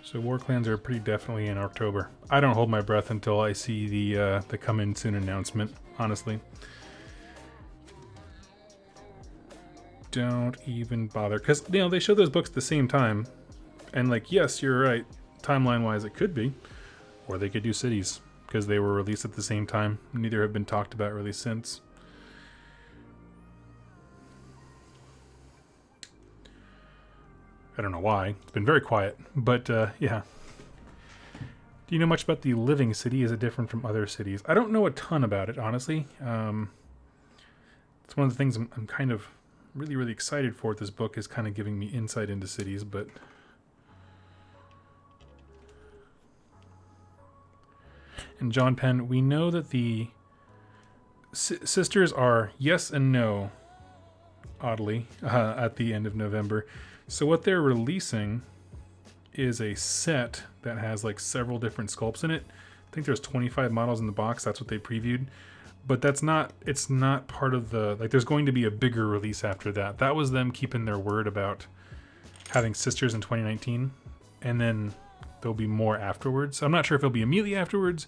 So war clans are pretty definitely in October. I don't hold my breath until I see the come in soon announcement, honestly. Don't even bother, because they show those books at the same time, and like, yes, you're right, timeline wise it could be, or they could do cities because they were released at the same time. Neither have been talked about really since. I don't know why. It's been very quiet, but yeah. Do you know much about the living city? Is it different from other cities? I don't know a ton about it, honestly. It's one of the things I'm kind of really, really excited for. This book is kind of giving me insight into cities, but and John Penn, we know that the sisters are yes and no, oddly, at the end of November. So what they're releasing is a set that has like several different sculpts in it. I think there's 25 models in the box. That's what they previewed. But it's not part of the, like, there's going to be a bigger release after that. That was them keeping their word about having sisters in 2019. And then there'll be more afterwards. So I'm not sure if it'll be immediately afterwards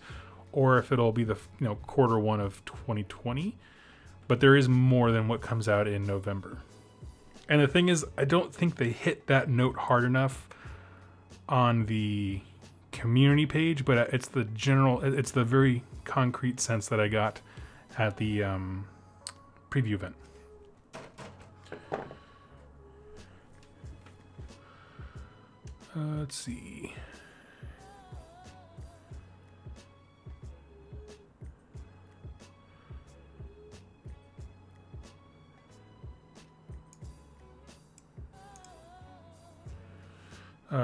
or if it'll be the quarter one of 2020. But there is more than what comes out in November. And the thing is, I don't think they hit that note hard enough on the community page, but it's the very concrete sense that I got at the preview event. Let's see.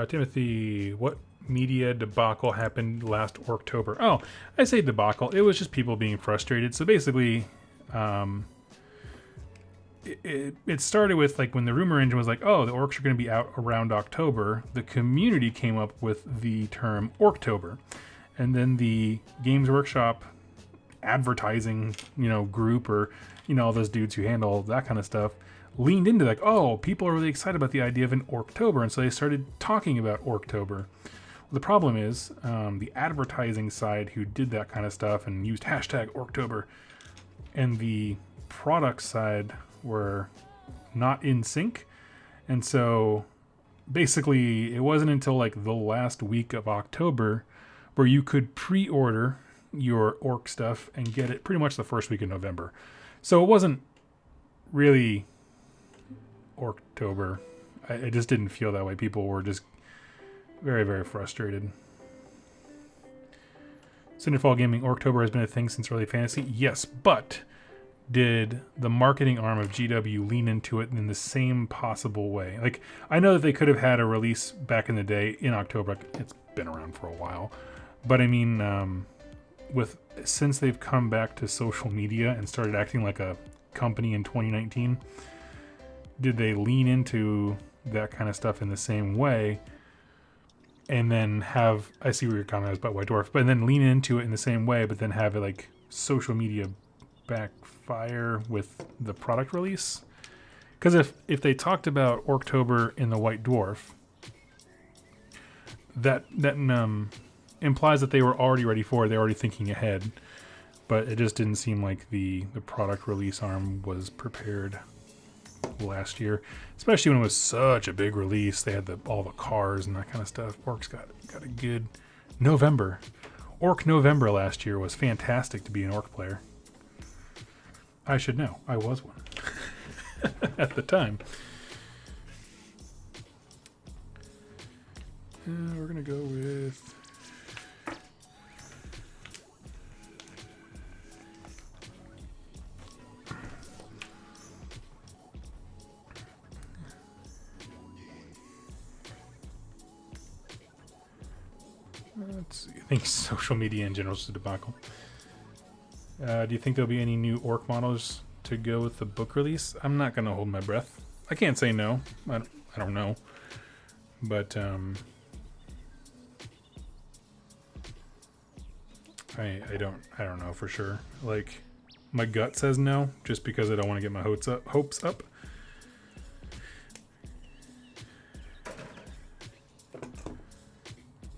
Timothy, what media debacle happened last October? Oh, I say debacle. It was just people being frustrated. So basically, it started with, like, when the rumor engine was like, oh, the orcs are going to be out around October, the community came up with the term Orktober. And then the Games Workshop advertising, group, or, all those dudes who handle that kind of stuff, leaned into like, oh, people are really excited about the idea of an Orktober, and so they started talking about Orktober. The problem is the advertising side who did that kind of stuff and used hashtag Orktober, and the product side were not in sync. And so basically it wasn't until like the last week of October where you could pre-order your Orc stuff and get it pretty much the first week of November. So it wasn't really Orktober. It just didn't feel that way. People were just very, very frustrated. Cinderfall Gaming, Orktober has been a thing since early fantasy. Yes, but did the marketing arm of GW lean into it in the same possible way? Like, I know that they could have had a release back in the day in October. It's been around for a while. But I mean, since they've come back to social media and started acting like a company in 2019, did they lean into that kind of stuff in the same way? And then have, I see where your comment is about White Dwarf, but then lean into it in the same way, but then have it like social media backfire with the product release? Because if they talked about Orktober in the White Dwarf, that implies that they were already ready for it. They're already thinking ahead, but it just didn't seem like the product release arm was prepared last year, especially when it was such a big release. They had all the cars and that kind of stuff. Orc's got a good November. Orc November last year was fantastic to be an Orc player. I should know. I was one at the time. We're gonna go with let's see. I think social media in general is a debacle. Do you think there'll be any new Orc models to go with the book release? I'm not going to hold my breath. I can't say no. I don't know. But I don't know for sure. Like, my gut says no, just because I don't want to get my hopes up.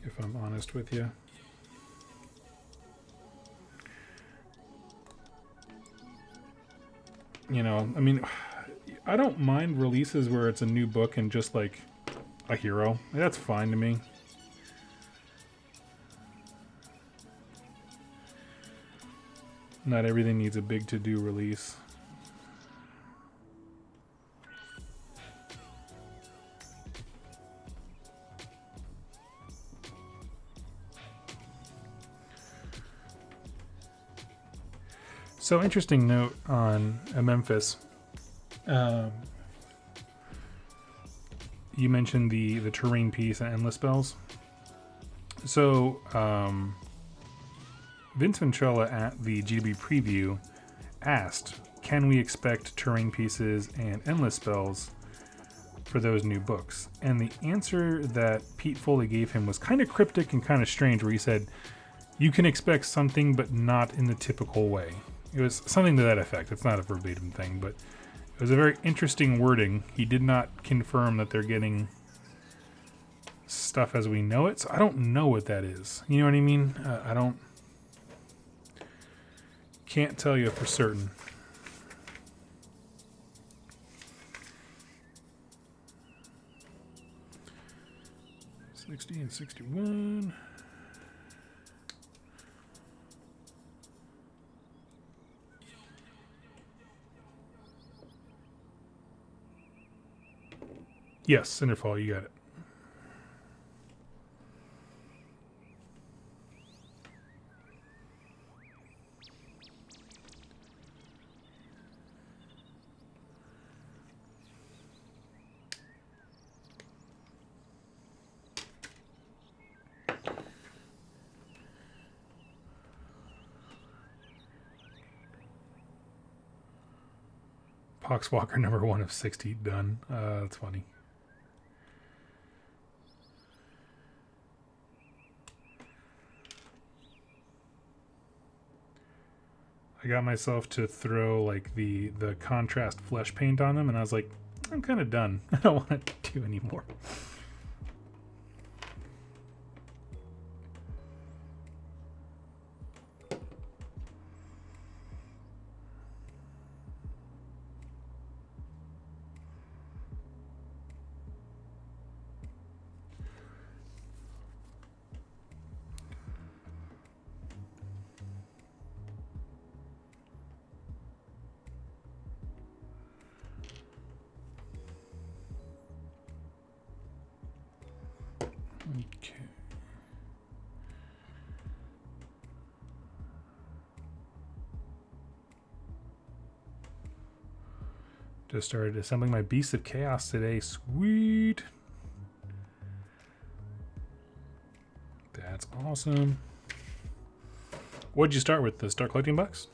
If I'm honest with you. You know, I mean, I don't mind releases where it's a new book and just like a hero. That's fine to me. Not everything needs a big to-do release. So, interesting note on Memphis. You mentioned the terrain piece and endless spells. So, Vince Ventrella at the GB preview asked, can we expect terrain pieces and endless spells for those new books? And the answer that Pete Foley gave him was kind of cryptic and kind of strange, where he said, you can expect something, but not in the typical way. It was something to that effect. It's not a verbatim thing, but it was a very interesting wording. He did not confirm that they're getting stuff as we know it, so I don't know what that is. You know what I mean? Can't tell you for certain. $60 and $61. Yes, Cinderfall, you got it. Poxwalker number 1 of 60 done. That's funny. I got myself to throw like the contrast flesh paint on them, and I was like, I'm kind of done. I don't want to do anymore. Okay. Just started assembling my Beasts of Chaos today. Sweet. That's awesome. What'd you start with? The start collecting box?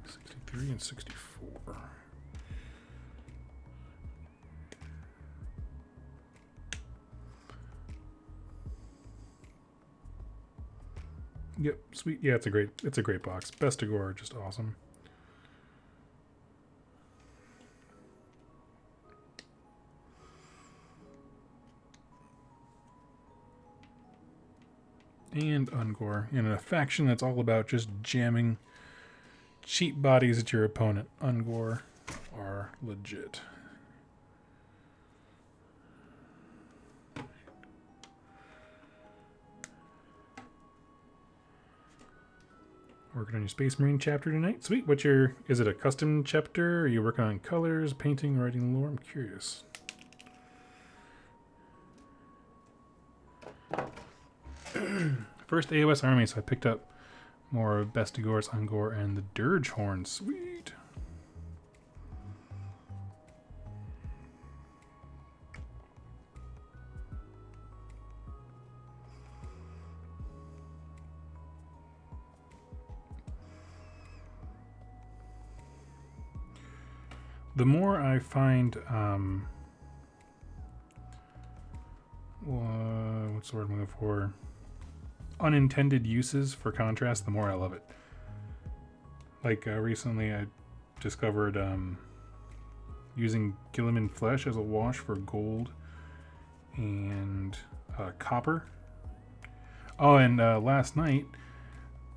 63 and 64. Yep, sweet. Yeah, it's a great box. Best of Gore, just awesome. And Ungor in a faction that's all about just jamming cheap bodies at your opponent. Ungor are legit. Working on your Space Marine chapter tonight. Sweet. Is it a custom chapter? Are you working on colors, painting, writing lore? I'm curious. First AOS army, so I picked up more Bestigors, Ungor, and the Dirge Horn. Sweet. The more I find, what's the word I'm looking for? Unintended uses for contrast, the more I love it. Like recently I discovered using Gilliman flesh as a wash for gold and copper. Oh, and last night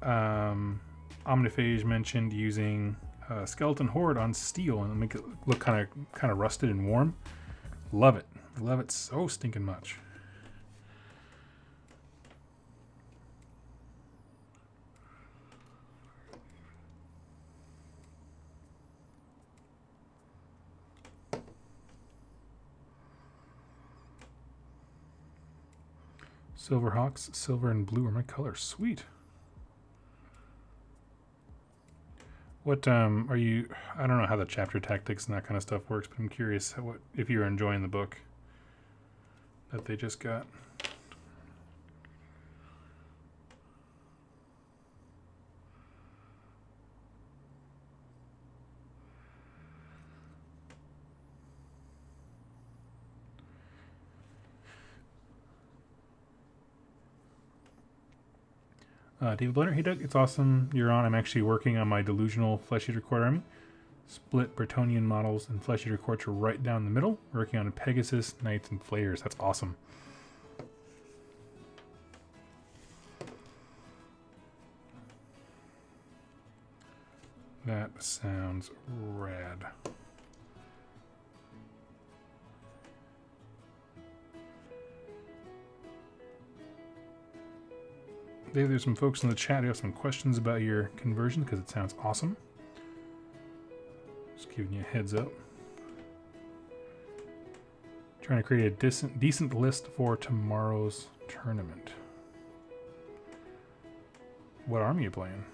Omniphage mentioned using Skeleton Horde on steel and make it look kind of rusted and warm. Love it. Love it so stinking much. Silverhawks, silver and blue are my colors. Sweet. What are you? I don't know how the chapter tactics and that kind of stuff works, but I'm curious if you're enjoying the book that they just got. David Blenner, hey Doug, it's awesome you're on. I'm actually working on my delusional Flesh Eater Court army. Split Bretonnian models and Flesh Eater Courts are right down the middle. Working on a Pegasus, Knights, and Flayers. That's awesome. That sounds rad. Dave, there's some folks in the chat who have some questions about your conversion because it sounds awesome. Just giving you a heads up. Trying to create a decent list for tomorrow's tournament. What army are you playing?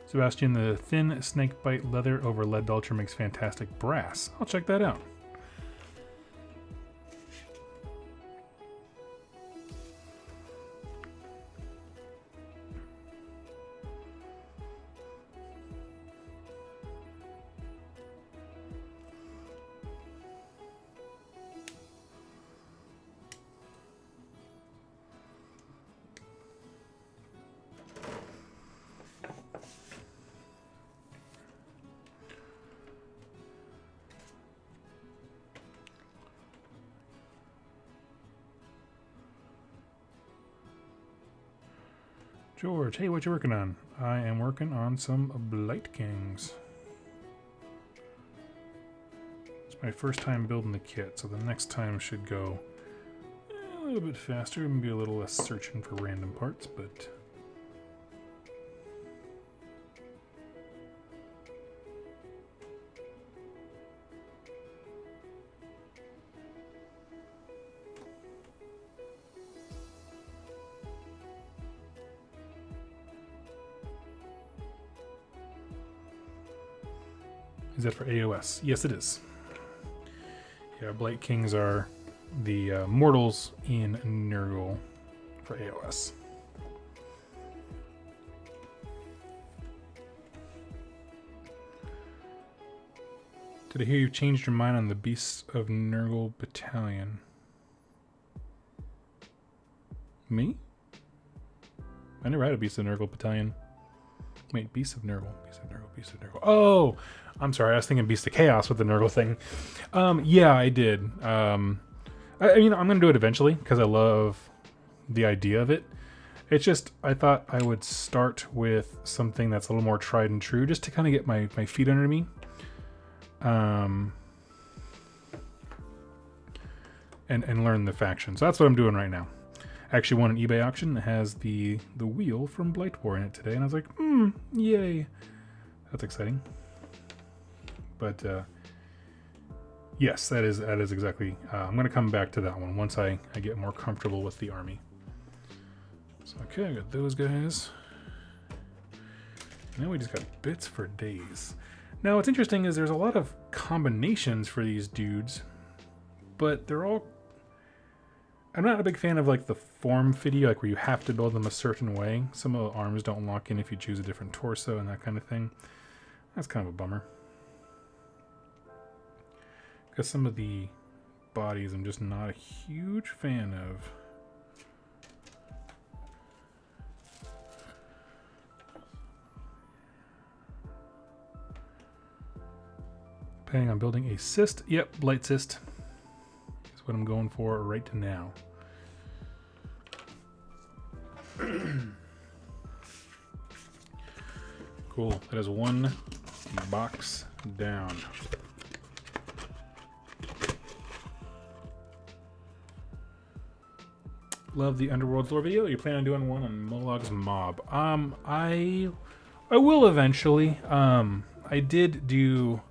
Sebastian, the thin snakebite leather over lead belcher makes fantastic brass. I'll check that out. George, hey, what you working on? I am working on some Blight Kings. It's my first time building the kit, so the next time should go a little bit faster, maybe a little less searching for random parts, but... Is that for AOS? Yes, it is. Yeah, Blight Kings are the mortals in Nurgle for AOS. Did I hear you changed your mind on the Beasts of Nurgle Battalion? Me? I never had a Beasts of Nurgle Battalion. Wait, Beasts of Nurgle. Beasts of Nurgle. Beasts of Nurgle. Oh! I'm sorry, I was thinking Beast of Chaos with the Nurgle thing. Yeah, I did. I mean, I'm going to do it eventually because I love the idea of it. It's just, I thought I would start with something that's a little more tried and true just to kind of get my feet under me. And learn the faction. So that's what I'm doing right now. I actually won an eBay auction that has the wheel from Blightwar in it today. And I was like, yay. That's exciting. But yes, that is exactly. I'm going to come back to that one once I get more comfortable with the army. So okay, I got those guys. Now we just got bits for days. Now what's interesting is there's a lot of combinations for these dudes, but they're all. I'm not a big fan of like the form fitty, like where you have to build them a certain way. Some of the arms don't lock in if you choose a different torso and that kind of thing. That's kind of a bummer. Because some of the bodies I'm just not a huge fan of. Planning on building a cyst. Yep, blight cyst is what I'm going for right now. Cool. That is one box down. Love the Underworld's lore video. You plan on doing one on Mollog's Mob? I will eventually. I did do.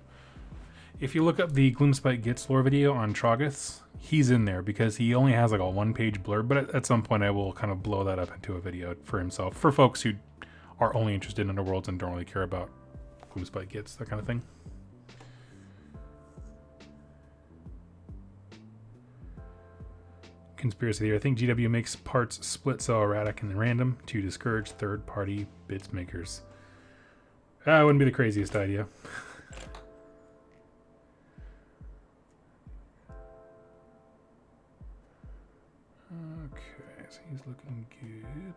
If you look up the Gloomspite Gets lore video on Troggiths, he's in there because he only has like a one-page blurb. But at some point, I will kind of blow that up into a video for himself for folks who are only interested in Underworlds and don't really care about Gloomspite Gets, that kind of thing. Conspiracy theory. I think GW makes parts split so erratic and random to discourage third-party bits makers. That wouldn't be the craziest idea. Okay, so he's looking good.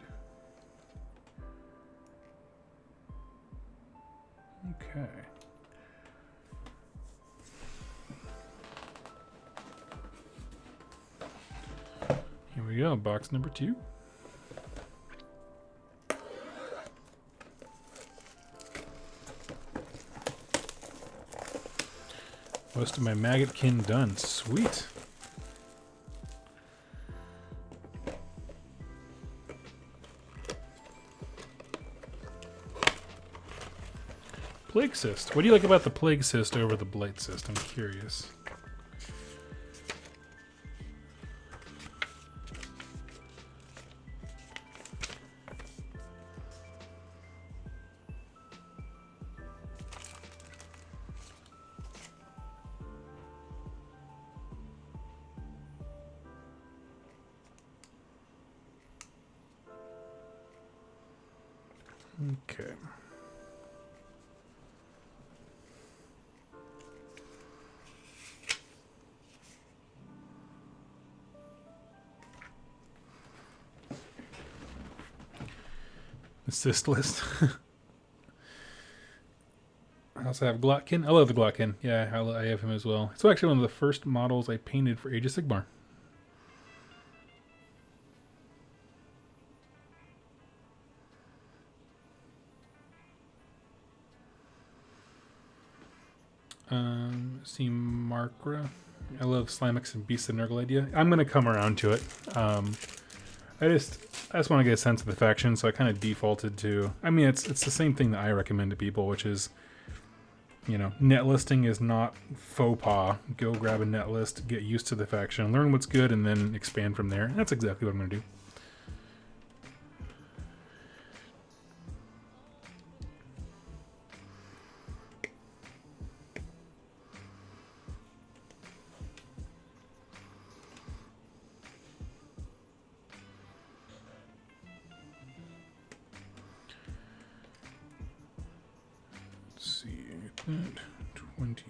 Okay. Here we go, box number 2. Most of my Maggotkin done. Sweet. Plague Cyst. What do you like about the Plague Cyst over the Blight Cyst? I'm curious. Okay. Assist list. I also have Glockkin. I love the Glockkin. Yeah, I have him as well. It's actually one of the first models I painted for Age of Sigmar. See Markra. I love Slimex and Beast of Nurgle idea. I'm gonna come around to it. I just want to get a sense of the faction, so I kind of defaulted to. I mean, it's the same thing that I recommend to people, which is, you know, net listing is not faux pas. Go grab a net list, get used to the faction, learn what's good, and then expand from there. And that's exactly what I'm gonna do. That 20.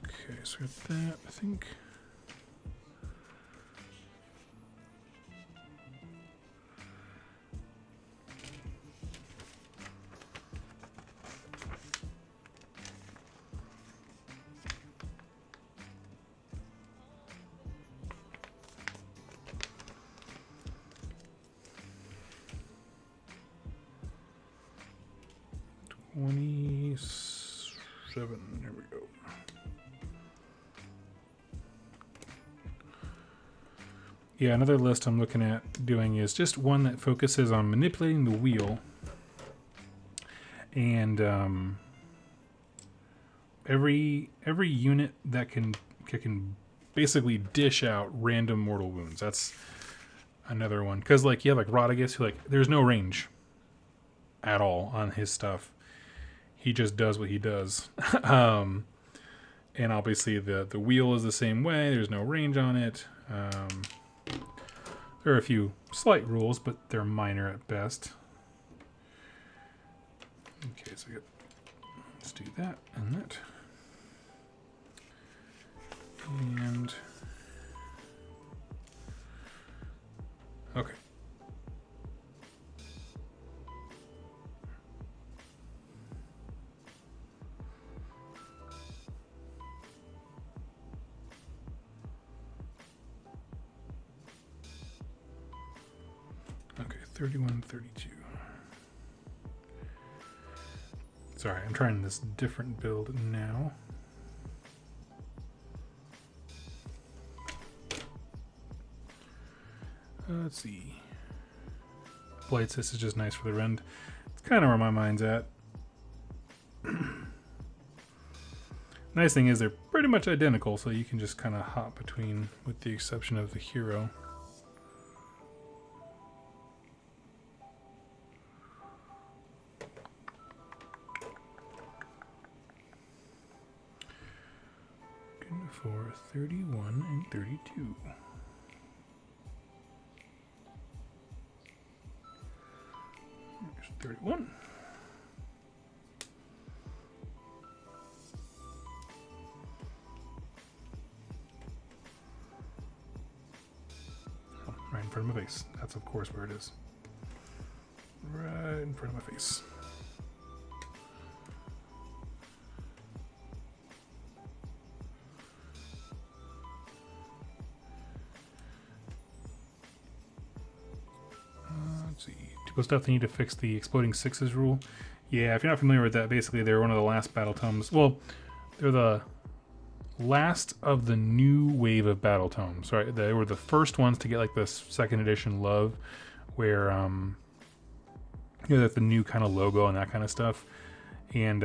Okay, so we got that, I think. There we go. Yeah, another list I'm looking at doing is just one that focuses on manipulating the wheel, and every unit that can basically dish out random mortal wounds. That's another one, because like you have like Rodriguez, who like there's no range at all on his stuff. He just does what he does. And obviously the wheel is the same way. There's no range on it. There are a few slight rules, but they're minor at best. Okay, so let's do that and that. And okay. Okay, 31, 32. Sorry, I'm trying this different build now. Let's see. Blight Assist is just nice for the rend. It's kind of where my mind's at. Nice thing is they're pretty much identical, so you can just kind of hop between, with the exception of the hero. For 31 and 32. There's 31. Oh, right in front of my face. That's of course where it is. Right in front of my face. Let's see. Typical stuff, they need to fix the exploding sixes rule. Yeah, if you're not familiar with that, basically they're one of the last battle tomes. Well, they're the last of the new wave of battle tomes. Right? They were the first ones to get like this second edition love, where you know, that the new kind of logo and that kind of stuff. And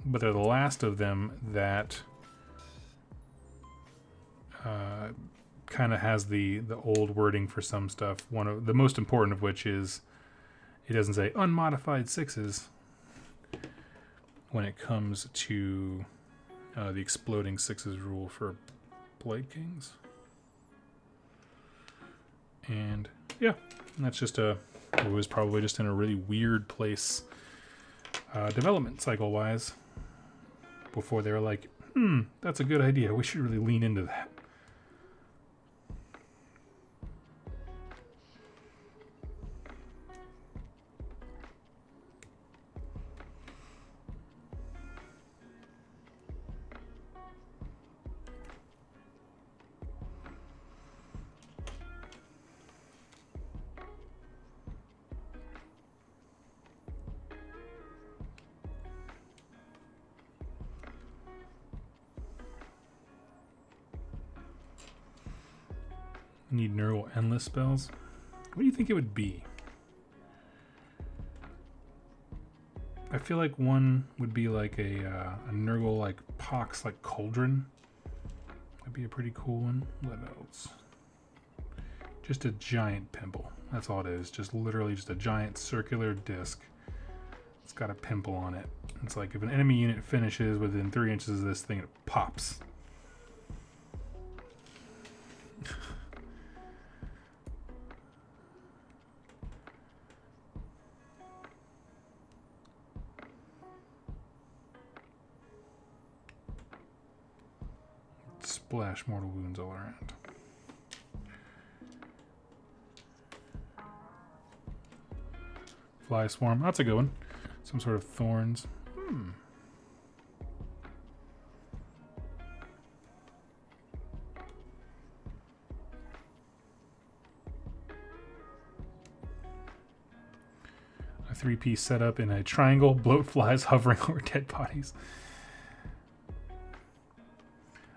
but they're the last of them that kind of has the old wording for some stuff. One of the most important of which is it doesn't say unmodified sixes when it comes to the exploding sixes rule for Blade Kings. And yeah, that's just it was probably just in a really weird place development cycle wise before they were like, that's a good idea, we should really lean into that. Need Nurgle endless spells. What do you think it would be? I feel like one would be like a Nurgle like Pox like Cauldron. That'd be a pretty cool one. What else? Just a giant pimple. That's all it is. Just literally just a giant circular disc. It's got a pimple on it. It's like if an enemy unit finishes within 3 inches of this thing, it pops. Splash mortal wounds all around. Fly swarm. That's a good one. Some sort of thorns. A 3-piece setup in a triangle. Bloat flies hovering over dead bodies.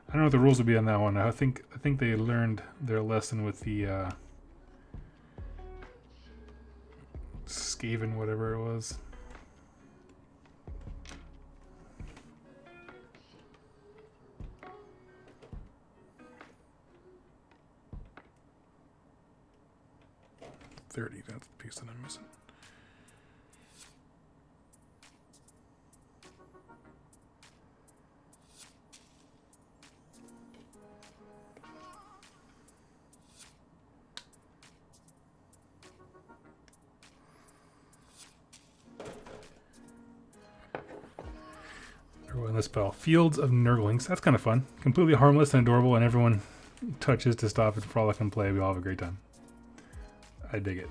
I don't know what the rules would be on that one. I think they learned their lesson with the Skaven, whatever it was. $30. That's the piece that I'm missing. In this spell, Fields of Nurglings. That's kind of fun. Completely harmless and adorable, and everyone touches to stop and frolic and play. We all have a great time. I dig it.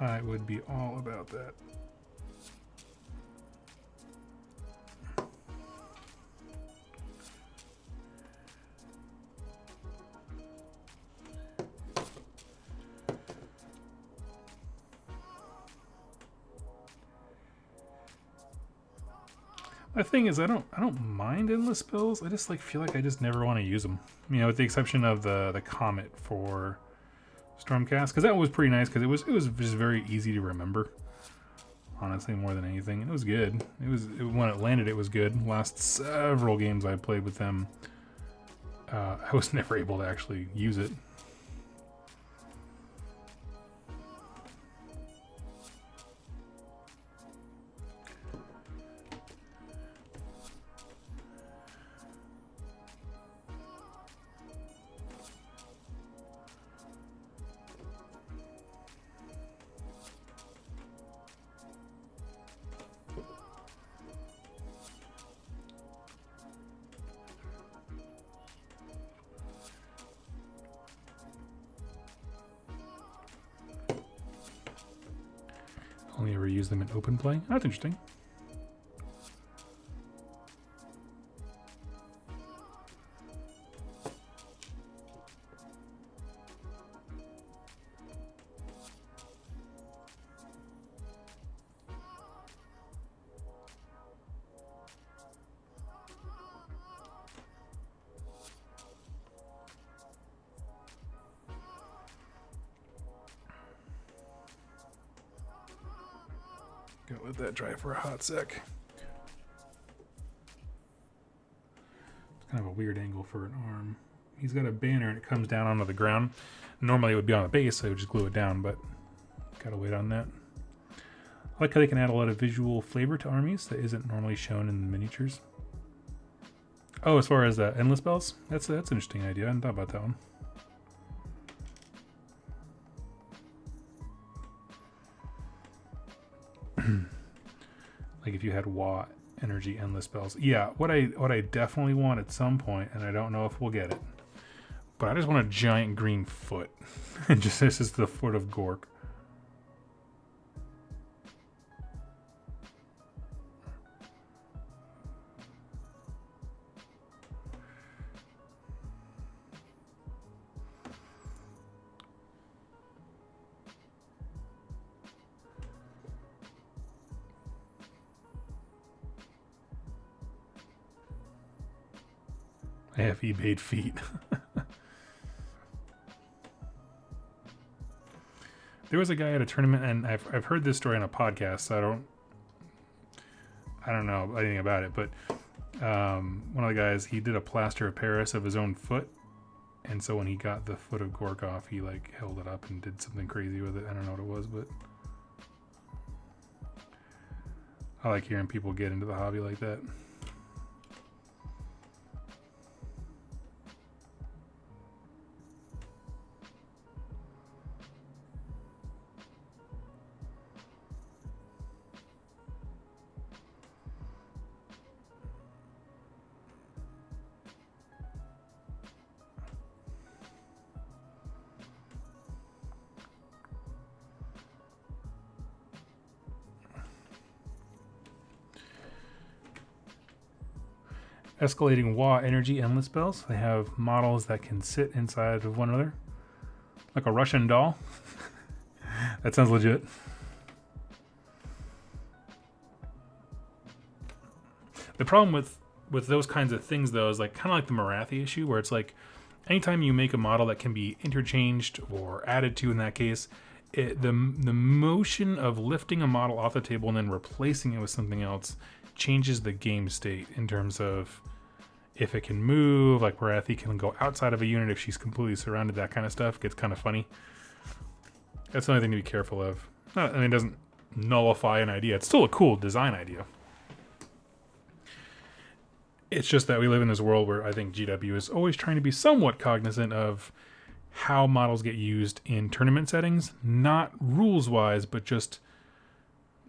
I would be all about that. The thing is, I don't mind endless spells. I just feel like I just never want to use them. You know, with the exception of the Comet for Stormcast, because that was pretty nice because it was just very easy to remember. Honestly, more than anything, and it was good. When it landed, it was good. Last several games I played with them, I was never able to actually use it. Only ever use them in open play. That's interesting. Gotta let that dry for a hot sec. It's kind of a weird angle for an arm. He's got a banner and it comes down onto the ground. Normally it would be on the base, so I would just glue it down, but gotta wait on that. I like how they can add a lot of visual flavor to armies that isn't normally shown in the miniatures. Oh, as far as endless spells? That's an interesting idea. I hadn't thought about that one. Like if you had Wa energy endless spells. Yeah, what I definitely want at some point, and I don't know if we'll get it, but I just want a giant green foot. And just this is the foot of Gork. I have eBayed feet. There was a guy at a tournament, and I've heard this story on a podcast, so I don't know anything about it, but one of the guys, he did a plaster of Paris of his own foot, and so when he got the foot of Gork off, he like held it up and did something crazy with it. I don't know what it was, but I like hearing people get into the hobby like that. Escalating Wah energy endless spells. They have models that can sit inside of one another, like a Russian doll. That sounds legit. The problem with those kinds of things, though, is like kind of like the Marathi issue, where it's like anytime you make a model that can be interchanged or added to, in that case, the motion of lifting a model off the table and then replacing it with something else changes the game state in terms of if it can move, like Marathi can go outside of a unit if she's completely surrounded, that kind of stuff gets kind of funny. That's the only thing to be careful of. It doesn't nullify an idea. It's still a cool design idea. It's just that we live in this world where I think GW is always trying to be somewhat cognizant of how models get used in tournament settings, not rules-wise, but just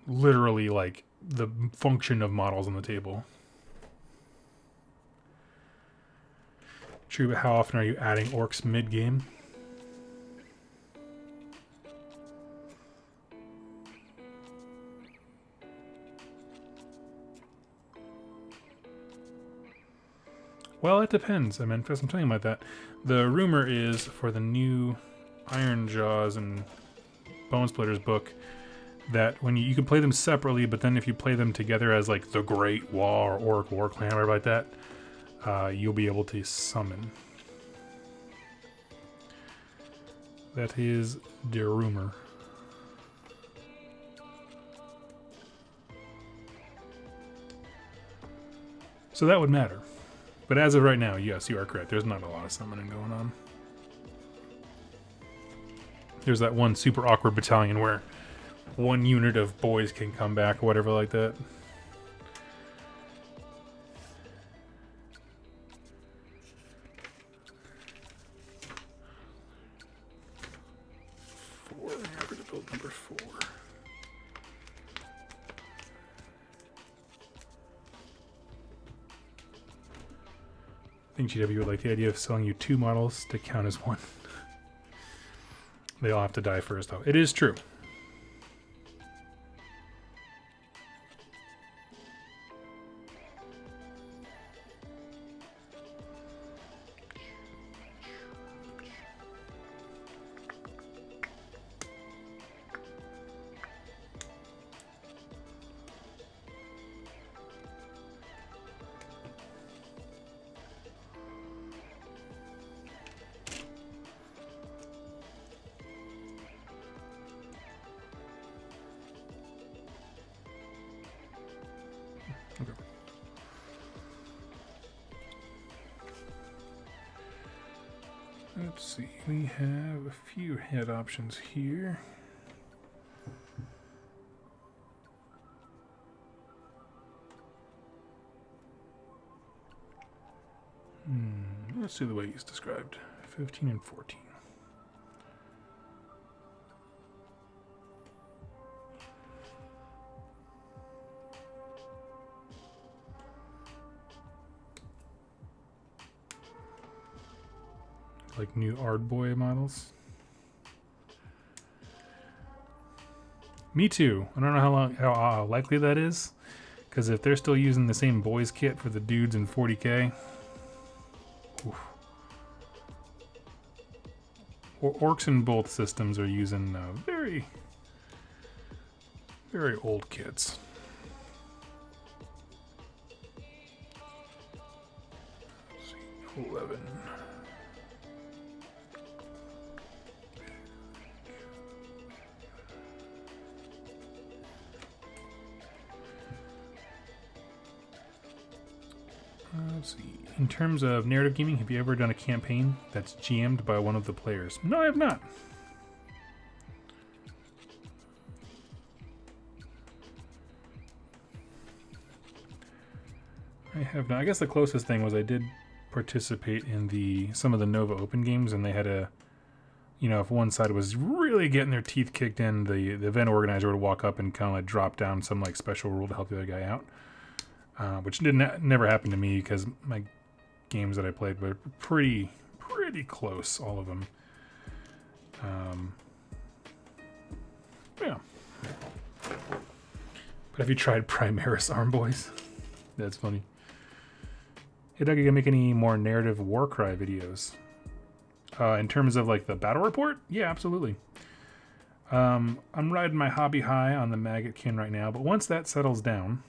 literally like the function of models on the table. True, but how often are you adding orcs mid-game? Well, it depends. I'm telling you about that. The rumor is for the new Iron Jaws and Bone Splitters book that when you can play them separately, but then if you play them together as like the Great Wall or Orc War Clan or like that, you'll be able to summon. That is the rumor. So that would matter. But as of right now, yes, you are correct. There's not a lot of summoning going on. There's that one super awkward battalion where one unit of boys can come back or whatever like that. Never to build number 4. I think GW would like the idea of selling you 2 models to count as 1. They all have to die first, though. It is true. Okay. Let's see, we have a few head options here. Let's do the way he's described. 15 and 14. Like new Ardboy models. Me too. I don't know how likely that is, because if they're still using the same boys kit for the dudes in 40k, orcs in both systems are using very, very old kits. 11. Let's see. In terms of narrative gaming, have you ever done a campaign that's GM'd by one of the players? No, I have not. I have not. I guess the closest thing was I did participate in some of the Nova Open games, and they had a, you know, if one side was really getting their teeth kicked in, the event organizer would walk up and kind of like drop down some like special rule to help the other guy out, which never happened to me because my games that I played were pretty close, all of them. Yeah. But have you tried Primaris Arm Boys? That's funny. Hey Doug, you gonna make any more narrative Warcry videos? In terms of like the battle report? Yeah, absolutely. I'm riding my hobby high on the Maggotkin right now, but once that settles down,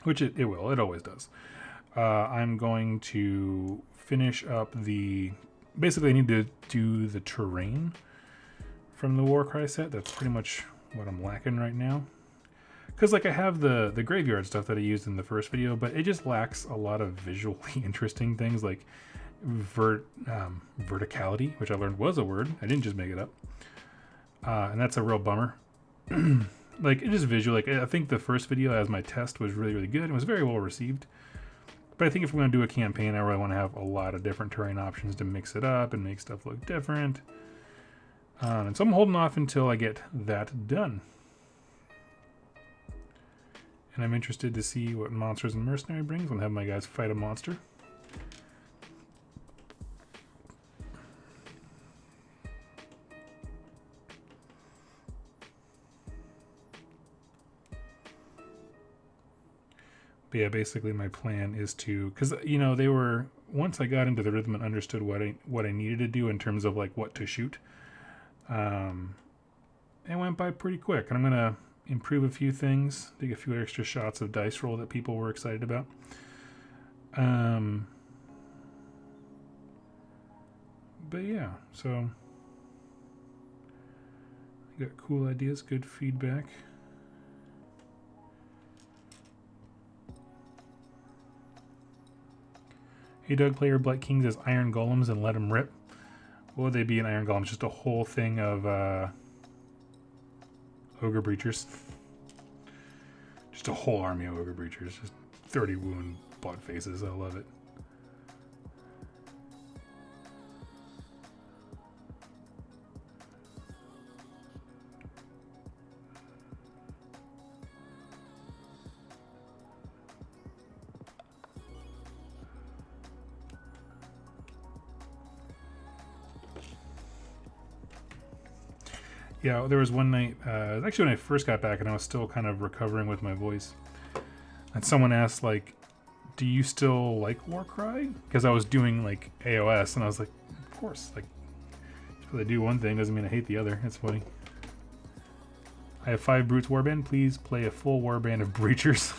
which it will, it always does, I'm going to finish up basically I need to do the terrain from the Warcry set. That's pretty much what I'm lacking right now. Because like I have the graveyard stuff that I used in the first video, but it just lacks a lot of visually interesting things like verticality, which I learned was a word. I didn't just make it up. And that's a real bummer. Like it just visual. Like I think the first video as my test was really good. It was very well received. But I think if we're going to do a campaign, I really want to have a lot of different terrain options to mix it up and make stuff look different. And so I'm holding off until I get that done. And I'm interested to see what Monsters and Mercenary brings. I'm going to have my guys fight a monster. But yeah, basically my plan is to, because you know once I got into the rhythm and understood what I needed to do in terms of like what to shoot, it went by pretty quick. And I'm gonna improve a few things, take a few extra shots of dice roll that people were excited about. But yeah, so I got cool ideas, good feedback. Hey Doug, play your Blight Kings as Iron Golems and let them rip. What would they be in Iron Golems? Just a whole thing of Ogre Breachers. Just a whole army of Ogre Breachers. Just 30 wound butt faces. I love it. Yeah, there was one night, actually when I first got back and I was still kind of recovering with my voice. And someone asked, like, do you still like Warcry? Because I was doing, like, AOS, and I was like, of course. Like, just because I do one thing doesn't mean I hate the other. It's funny. I have 5 Brutes Warband. Please play a full Warband of Breachers.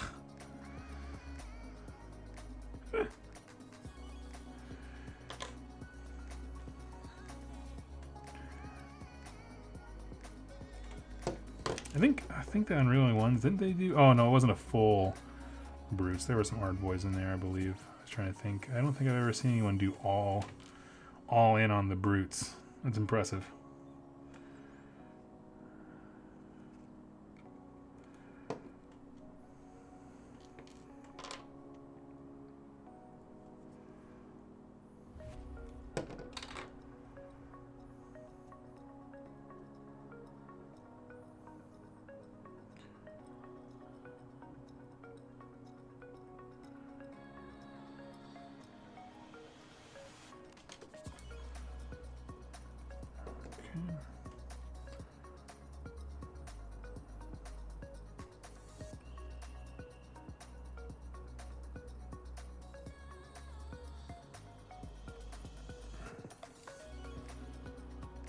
I think the Unreal ones, didn't they do? Oh no, it wasn't a full Brutes. There were some Ard Boys in there, I believe. I was trying to think. I don't think I've ever seen anyone do all in on the Brutes. That's impressive.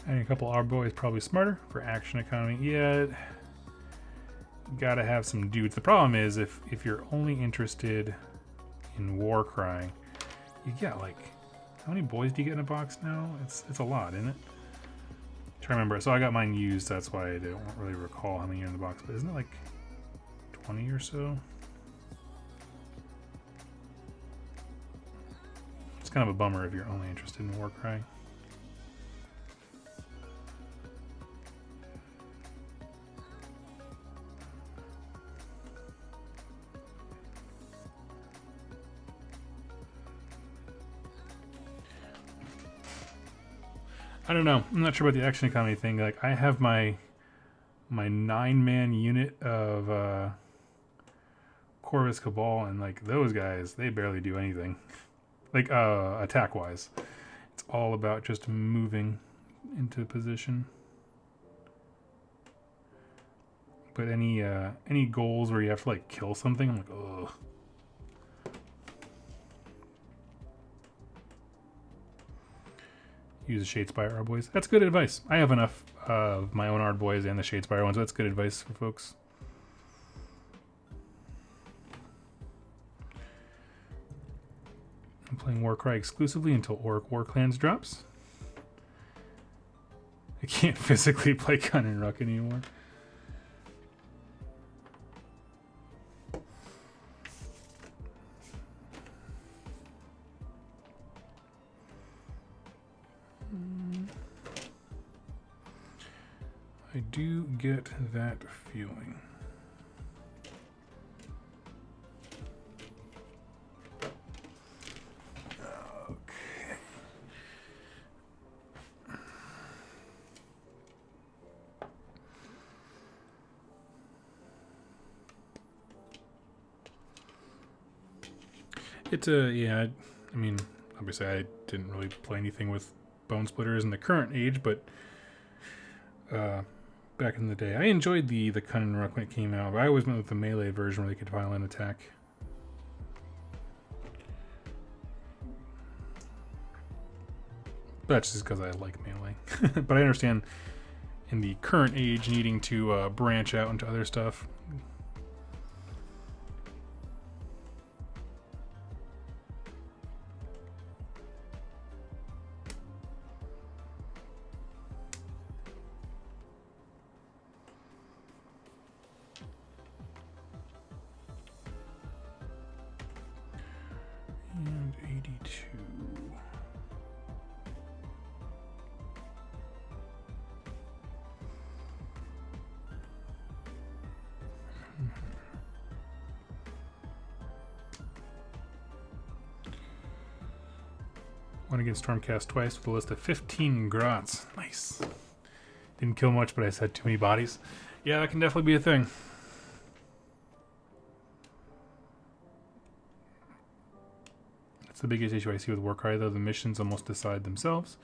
Adding a couple Ard Boys probably smarter for action economy. Yeah, gotta have some dudes. The problem is if you're only interested in Warcry, You get like, how many boys do you get in a box now? It's a lot, isn't it? Try to remember. So I got mine used. That's why I don't really recall how many are in the box. But isn't it like 20 or so? It's kind of a bummer if you're only interested in Warcry. I don't know. I'm not sure about the action economy thing. Like, I have my 9-man unit of Corvus Cabal, and like those guys, they barely do anything. Like attack wise, it's all about just moving into position. But any goals where you have to like kill something, I'm like, ugh. Use the Shadespire Ard Boys. That's good advice. I have enough of my own Ard Boys and the Shadespire ones. So that's good advice for folks. I'm playing Warcry exclusively until Orc War Clans drops. I can't physically play Gun and Ruck anymore. I do get that feeling. Okay. It's yeah, I mean, obviously I didn't really play anything with Bone Splitters in the current age, but back in the day, I enjoyed the Gun and Ruck when it came out, but I always went with the melee version where they could violent attack. But that's just because I like melee. But I understand in the current age needing to branch out into other stuff. And 82. Went against Stormcast twice with a list of 15 grots. Nice. Didn't kill much, but I said too many bodies. Yeah, that can definitely be a thing. That's the biggest issue I see with Warcry, though. The missions almost decide themselves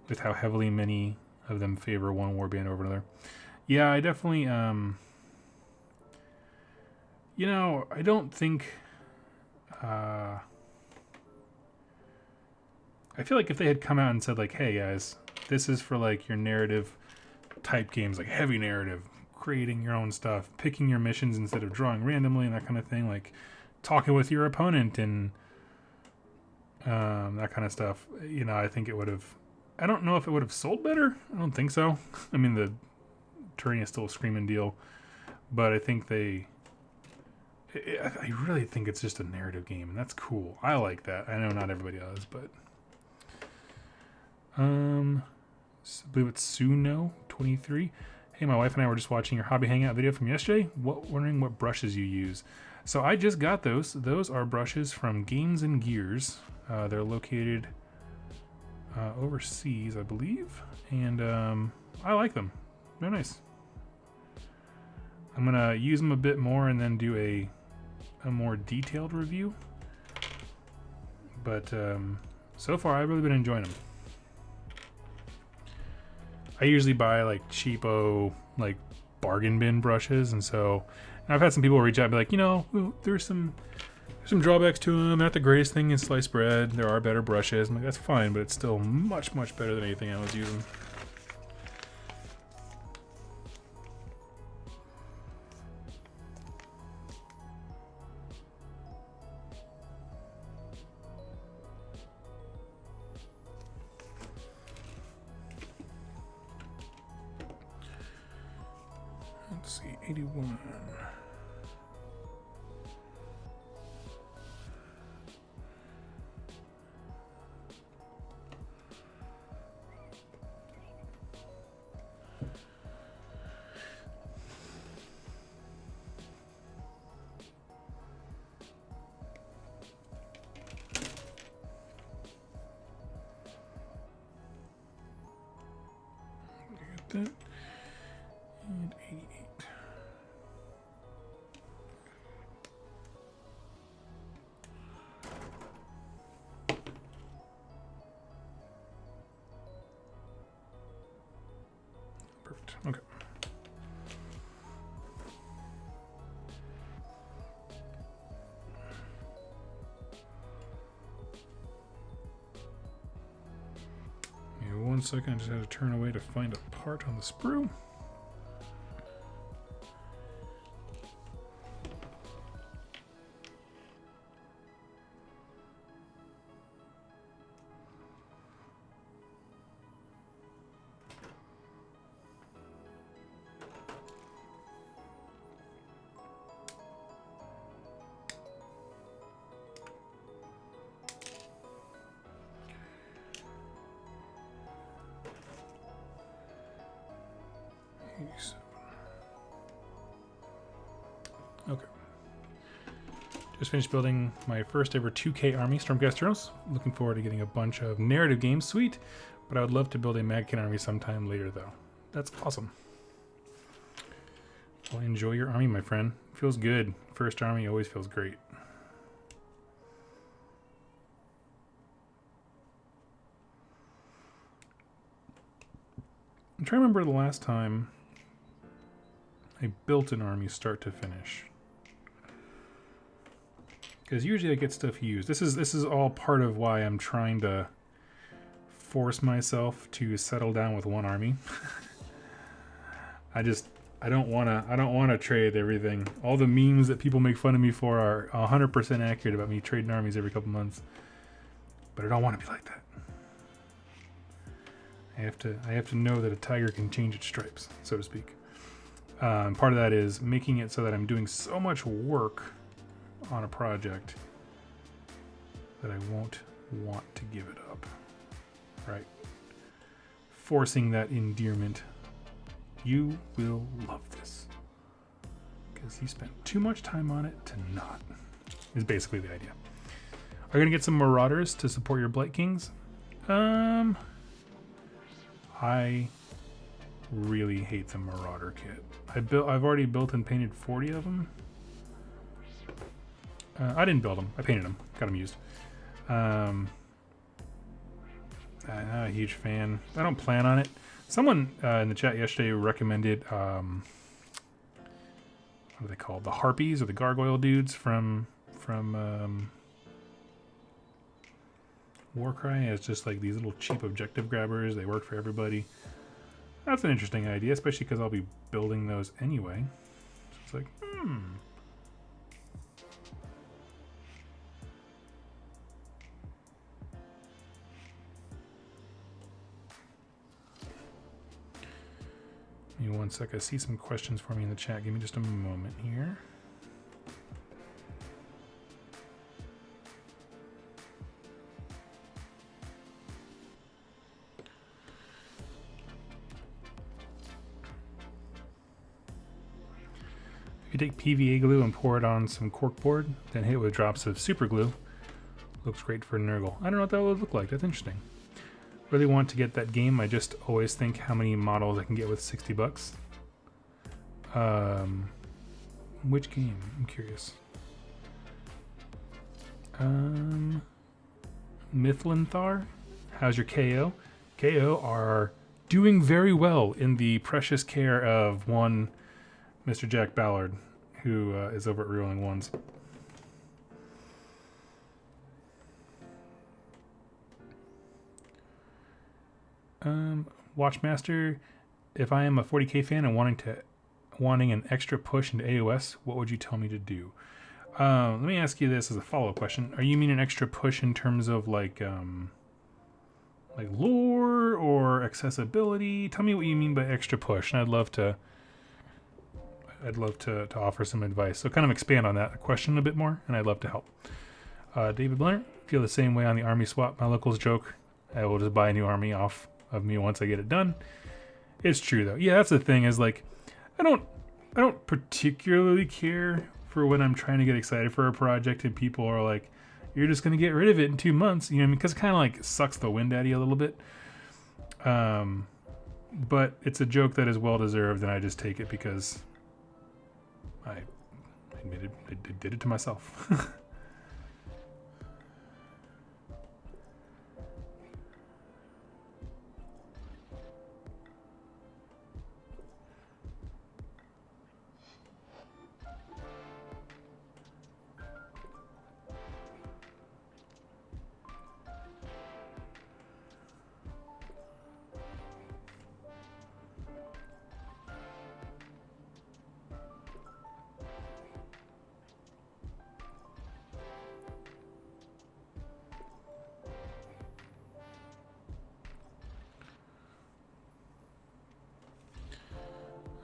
with how heavily many of them favor one warband over another. Yeah, I definitely, you know, I don't think, I feel like if they had come out and said, like, hey, guys, this is for, like, your narrative type games, like heavy narrative, creating your own stuff, picking your missions instead of drawing randomly and that kind of thing, like talking with your opponent and that kind of stuff, you know, I think it would have, I don't know if it would have sold better. I don't think so. I mean, the Turing is still a screaming deal, but I think I really think it's just a narrative game, and that's cool. I like that. I know not everybody does, but I believe it's Suno23. Hey, my wife and I were just watching your hobby hangout video from yesterday. Wondering what brushes you use. So I just got those. Those are brushes from Games and Gears. They're located overseas, I believe, and I like them. They're nice. I'm gonna use them a bit more and then do a more detailed review. But so far, I've really been enjoying them. I usually buy like cheapo, like bargain bin brushes, and I've had some people reach out and be like, you know, there's some drawbacks to them. Not the greatest thing in sliced bread. There are better brushes. I'm like, that's fine, but it's still much better than anything I was using. Let's see, 81. That and 88. Perfect. Okay. Give me 1 second. I just had to turn away to find a part on the sprue. Okay. Just finished building my first ever 2K army, Stormcast Heroes. Looking forward to getting a bunch of narrative games, sweet. But I would love to build a Maggotkin army sometime later, though. That's awesome. Well, enjoy your army, my friend. Feels good. First army always feels great. I'm trying to remember the last time I built an army start to finish. Because usually I get stuff used. This is all part of why I'm trying to force myself to settle down with one army. I don't wanna trade everything. All the memes that people make fun of me for are 100% accurate about me trading armies every couple months. But I don't want to be like that. I have to know that a tiger can change its stripes, so to speak. Part of that is making it so that I'm doing so much work on a project that I won't want to give it up, right? Forcing that endearment. You will love this because you spent too much time on it to not, is basically the idea. Are you gonna get some Marauders to support your Blight Kings? I really hate the Marauder kit. I've already built and painted 40 of them. I didn't build them. I painted them. Got them used. I'm not a huge fan. I don't plan on it. Someone in the chat yesterday recommended what are they called? The Harpies or the Gargoyle dudes from Warcry as just like these little cheap objective grabbers. They work for everybody. That's an interesting idea, especially because I'll be building those anyway. So it's like, Give me 1 sec. I see some questions for me in the chat. Give me just a moment here. If you take PVA glue and pour it on some corkboard, then hit it with drops of super glue, looks great for Nurgle. I don't know what that would look like. That's interesting. Really want to get that game. I just always think how many models I can get with 60 bucks. Which game? I'm curious. Mithlinthar, how's your KO? KO are doing very well in the precious care of one Mr. Jack Ballard, who is over at Rerolling Ones. Watchmaster, if I am a 40k fan and wanting an extra push into AOS, what would you tell me to do? Let me ask you this as a follow-up question. Are you mean an extra push in terms of like lore or accessibility? Tell me what you mean by extra push, and I'd love to I'd love to offer some advice. So kind of expand on that question a bit more, and I'd love to help. David Blenner, feel the same way on the army swap. My locals joke, I will just buy a new army off of me once I get it done. It's true though. Yeah, that's the thing is like, I don't particularly care for when I'm trying to get excited for a project and people are like, you're just going to get rid of it in 2 months, you know, because it kind of like sucks the wind out of you a little bit. But it's a joke that is well deserved, and I just take it because I did it to myself.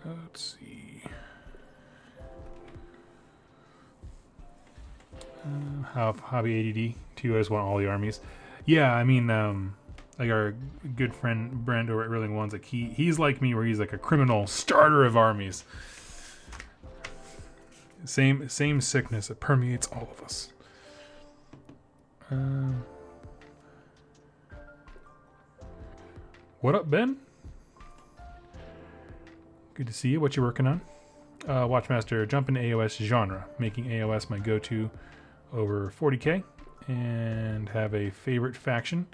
Let's see. Hobby ADD. You guys want all the armies? Yeah, I mean, like our good friend Brent over at Rilling Ones, like he's like me, where he's like a criminal starter of armies. Same sickness that permeates all of us. What up, Ben? Good to see you. What you working on? Watchmaster, jump into AOS genre, making AOS my go-to over 40k, and have a favorite faction.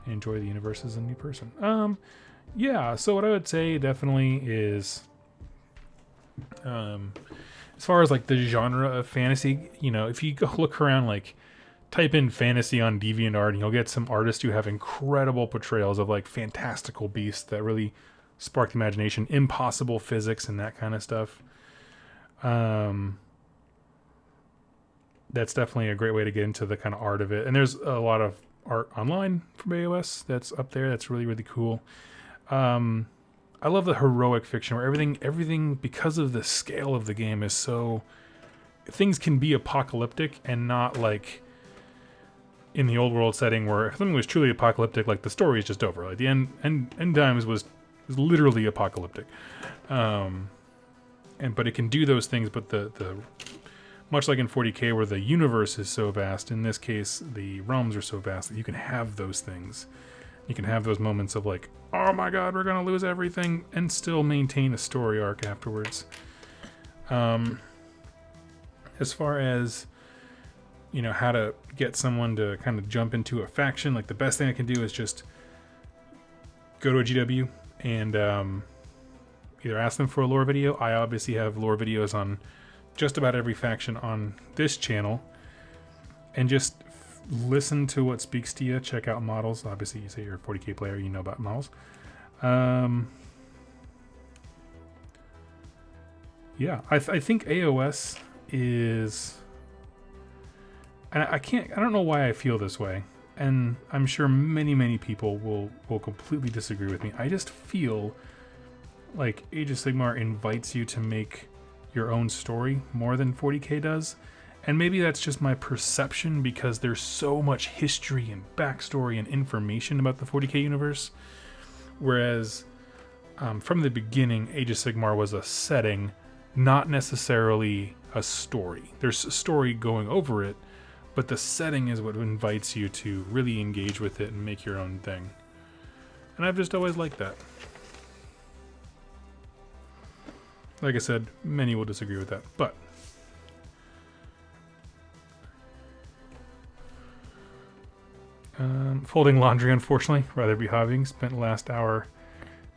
Enjoy the universe as a new person. Yeah, so what I would say definitely is, as far as like the genre of fantasy, you know, if you go look around, like type in fantasy on DeviantArt, and you'll get some artists who have incredible portrayals of like fantastical beasts that really spark the imagination, impossible physics and that kind of stuff. That's definitely a great way to get into the kind of art of it. And there's a lot of art online from AOS that's up there. That's really, really cool. I love the heroic fiction where everything, because of the scale of the game, is so, things can be apocalyptic and not like in the old world setting where if something was truly apocalyptic, like the story is just over. Like the end times was literally apocalyptic. But it can do those things, but the much like in 40k where the universe is so vast, in this case the realms are so vast that you can have those things. You can have those moments of like, oh my god, we're gonna lose everything, and still maintain a story arc afterwards. As far as, you know, how to get someone to kind of jump into a faction, like the best thing I can do is just go to a GW and either ask them for a lore video. I obviously have lore videos on just about every faction on this channel, and just listen to what speaks to you. Check out models. Obviously, you say you're a 40k player, you know about models. Yeah, I think AOS is, and I don't know why I feel this way, and I'm sure many people will completely disagree with me. I just feel like Age of Sigmar invites you to make your own story more than 40k does. And maybe that's just my perception because there's so much history and backstory and information about the 40k universe. Whereas from the beginning, Age of Sigmar was a setting, not necessarily a story. There's a story going over it, but the setting is what invites you to really engage with it and make your own thing. And I've just always liked that. Like I said, many will disagree with that, but folding laundry, unfortunately. Rather be hobbying. Spent last hour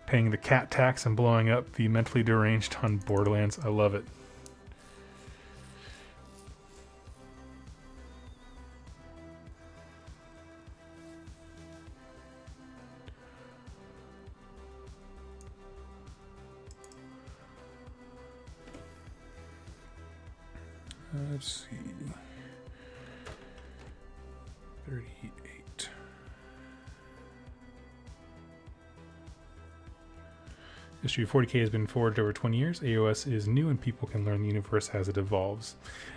paying the cat tax and blowing up the mentally deranged on Borderlands. I love it. Let's see. 38. Issue 40K has been forwarded over 20 years. AOS is new and people can learn the universe as it evolves.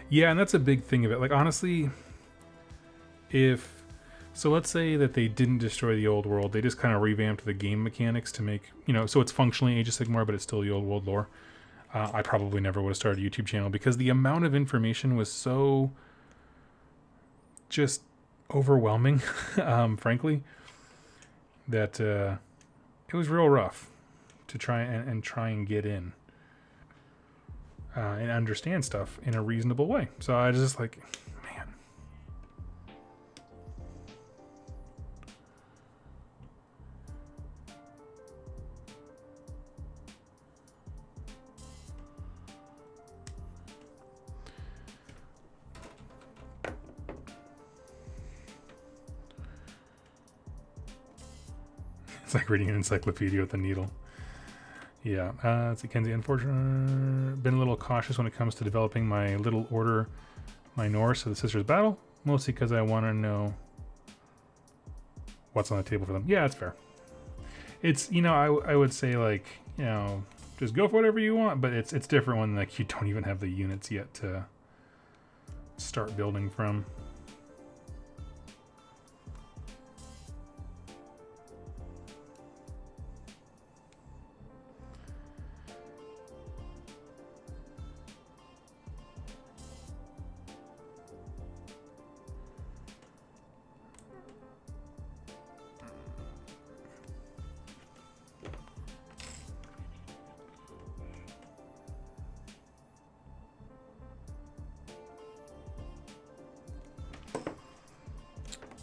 Yeah, and that's a big thing of it. Like, honestly, so let's say that they didn't destroy the old world. They just kind of revamped the game mechanics to make, so it's functionally Age of Sigmar, but it's still the old world lore. I probably never would have started a YouTube channel because the amount of information was so just overwhelming, frankly, that it was real rough to try and get in and understand stuff in a reasonable way. So I was just like, man. It's like reading an encyclopedia with a needle. Yeah, it's Kenzie. Unfortunately, been a little cautious when it comes to developing my little order, my Norse of the Sisters Battle, mostly because I want to know what's on the table for them. Yeah, that's fair. It's, I would say, like, just go for whatever you want, but it's different when, like, you don't even have the units yet to start building from.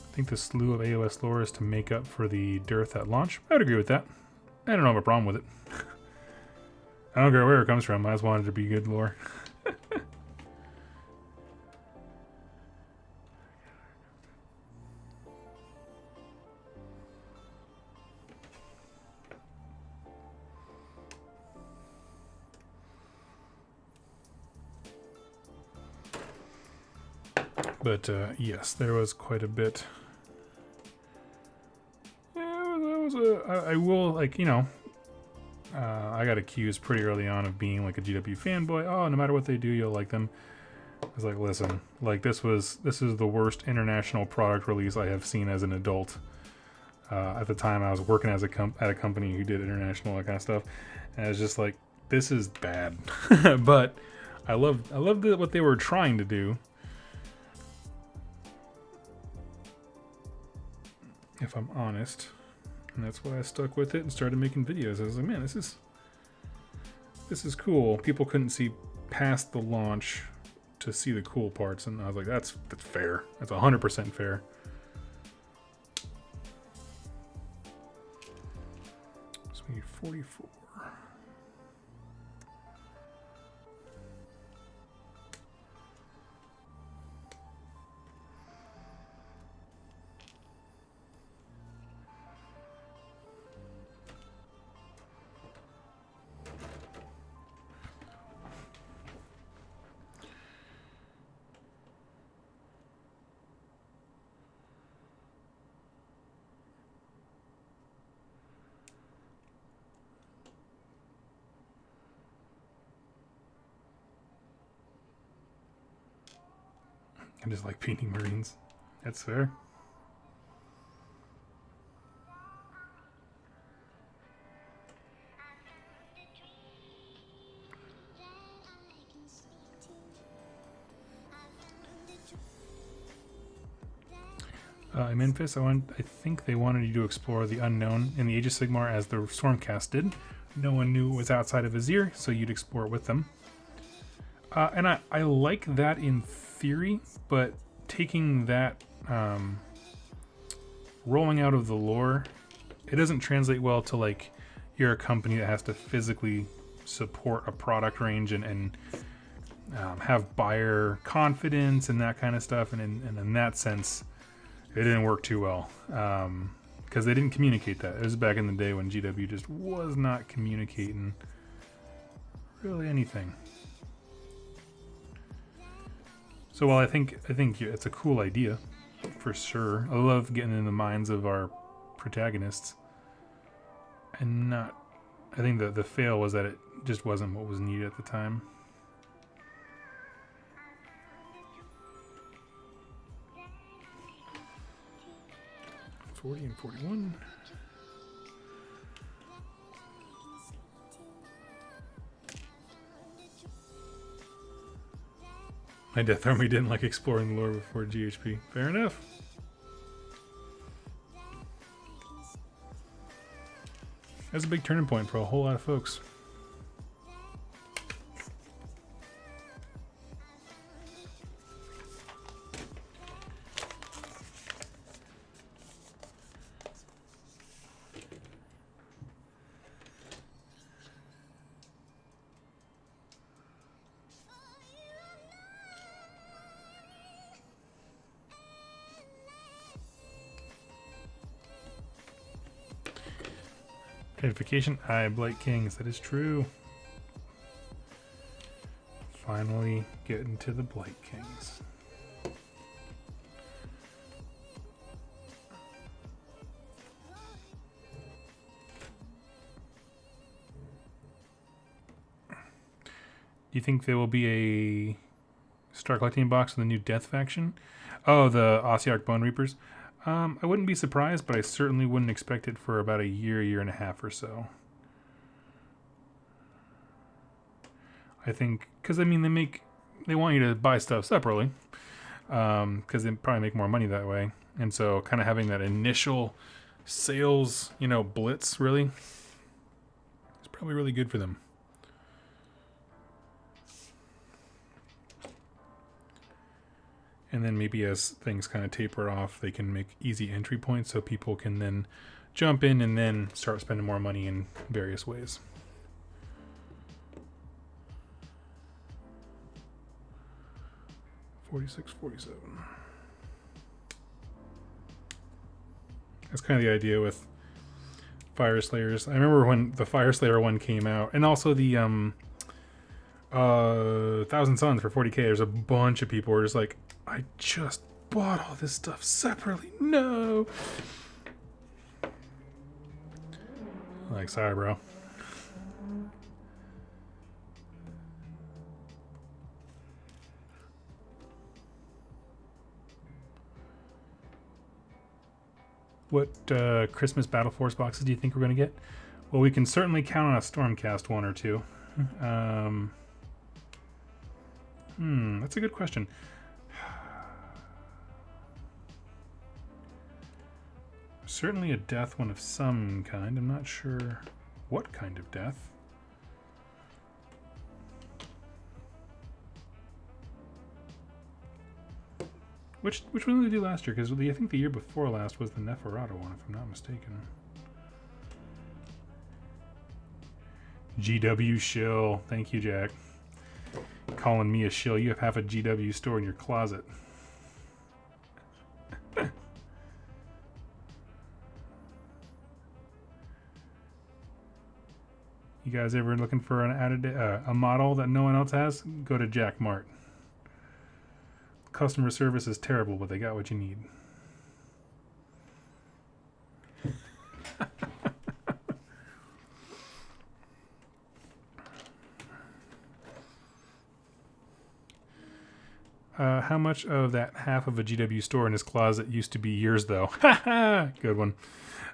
I think the slew of AOS lore is to make up for the dearth at launch. I would agree with that. I don't have a problem with it. I don't care where it comes from. I just wanted it to be good lore. But yes, there was quite a bit. I will, like, I got accused pretty early on of being like a GW fanboy. Oh, no matter what they do, you'll like them. I was like, listen, like this is the worst international product release I have seen as an adult. At the time, I was working as at a company who did international, that kind of stuff, and I was just like, this is bad. But I loved what they were trying to do. If I'm honest. And that's why I stuck with it and started making videos. I was like, man, this is cool. People couldn't see past the launch to see the cool parts, and I was like, that's fair. That's 100% fair. So we need 44. I just like painting Marines. That's fair. In Memphis, I think they wanted you to explore the unknown in the Age of Sigmar as the Stormcast did. No one knew it was outside of Azir, so you'd explore it with them. And I like that in theory, but taking that, rolling out of the lore, it doesn't translate well to, like, you're a company that has to physically support a product range and have buyer confidence and that kind of stuff. And in that sense, it didn't work too well because they didn't communicate that. It was back in the day when GW just was not communicating really anything. So while I think it's a cool idea, for sure. I love getting in the minds of our protagonists and not I think the fail was that it just wasn't what was needed at the time. $40 and $41. My Death Army didn't like exploring the lore before GHP. Fair enough. That's a big turning point for a whole lot of folks. Notification, I Blight Kings. That is true. Finally getting to the Blight Kings. Do you think there will be a Star Collecting box in the new Death faction? Oh, the Ossiarch Bone Reapers. I wouldn't be surprised, but I certainly wouldn't expect it for about a year and a half or so. I think, because I mean, they want you to buy stuff separately, because they probably make more money that way, and so kind of having that initial sales, blitz really is probably really good for them. And then maybe as things kind of taper off, they can make easy entry points so people can then jump in and then start spending more money in various ways. $46.47. That's kind of the idea with Fire Slayers. I remember when the Fire Slayer one came out, and also the Thousand Suns for 40k. There's a bunch of people who are just like, I just bought all this stuff separately. No. Like, sorry, bro. What Christmas Battle Force boxes do you think we're going to get? Well, we can certainly count on a Stormcast one or two. That's a good question. Certainly a death one of some kind. I'm not sure what kind of death. Which one did they do last year? Because I think the year before last was the Neferata one, if I'm not mistaken. GW shill. Thank you, Jack. Calling me a shill. You have half a GW store in your closet. You guys ever looking for a model that no one else has? Go to Jack Mart. Customer service is terrible, but they got what you need. How much of that half of a GW store in his closet used to be yours, though? Good one.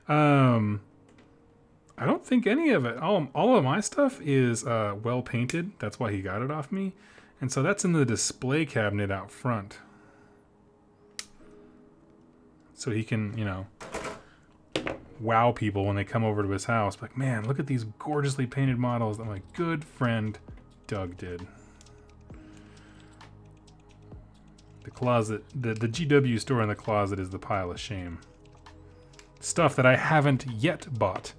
I don't think any of it. All of my stuff is well painted. That's why he got it off me. And so that's in the display cabinet out front. So he can, wow people when they come over to his house. Like, man, look at these gorgeously painted models that my good friend Doug did. The closet, the GW store in the closet is the pile of shame. Stuff that I haven't yet bought.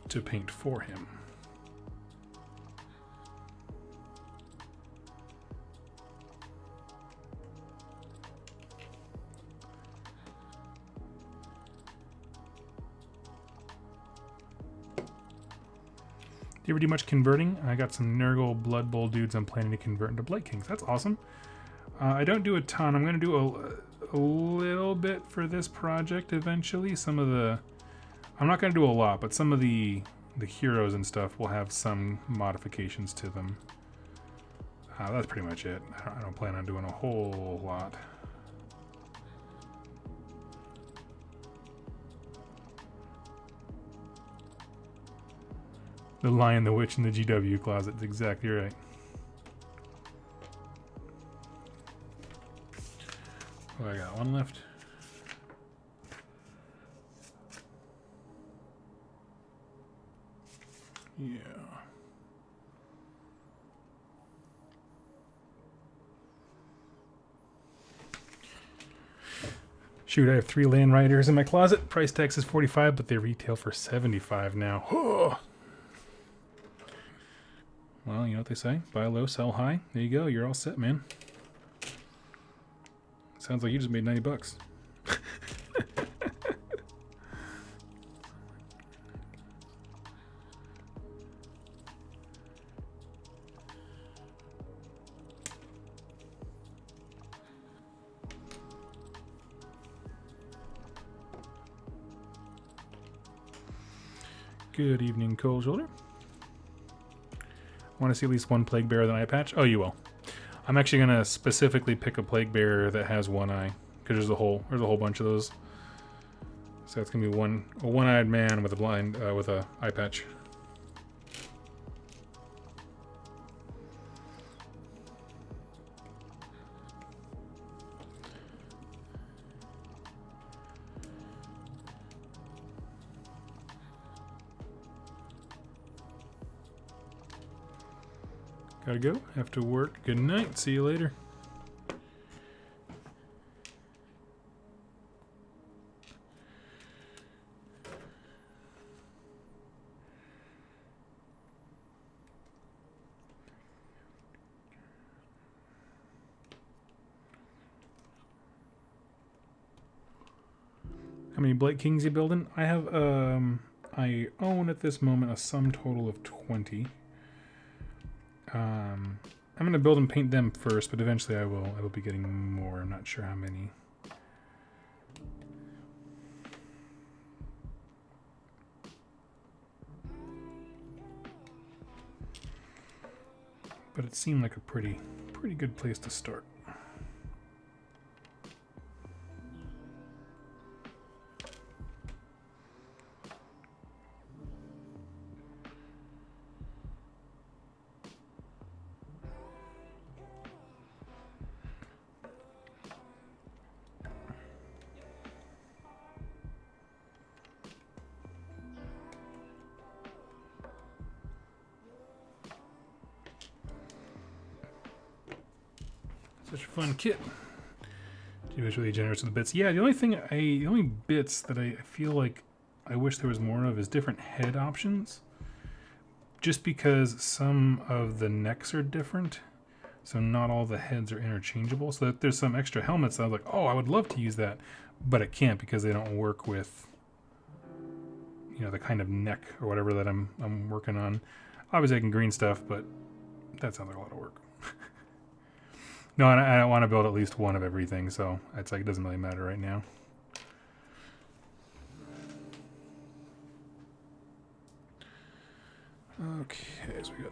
To paint for him. Do you ever do much converting? I got some Nurgle Blood Bowl dudes I'm planning to convert into Blight Kings. That's awesome. I don't do a ton. I'm going to do a little bit for this project eventually. Some of the... I'm not going to do a lot, but some of the heroes and stuff will have some modifications to them. That's pretty much it. I don't plan on doing a whole lot. The Lion, the Witch, and the GW closet. That's exactly right. Oh, I got one left. Yeah. Shoot, I have 3 Land Riders in my closet. Price tag is $45, but they retail for $75 now. Oh. Well, you know what they say? Buy low, sell high. There you go. You're all set, man. Sounds like you just made $90. Good evening, Cold Shoulder. Want to see at least one Plaguebearer with an eye patch? Oh, you will. I'm actually gonna specifically pick a Plaguebearer that has one eye, because there's a whole bunch of those. So it's gonna be a one-eyed man with a blind with a eye patch. Gotta go. Have to work. Good night. See you later. How many Blight Kings you building? I have I own at this moment a sum total of 20. I'm gonna build and paint them first, but eventually I will be getting more. I'm not sure how many. But it seemed like a pretty good place to start. Such a fun kit. He was really generous with the bits. Yeah, the only bits that I feel like I wish there was more of is different head options. Just because some of the necks are different, so not all the heads are interchangeable. So that there's some extra helmets that I was like, oh, I would love to use that, but it can't because they don't work with, you know, the kind of neck or whatever that I'm working on. Obviously, I can green stuff, but that sounds like a lot of work. No, I want to build at least one of everything, so it's like it doesn't really matter right now. Okay, so we got...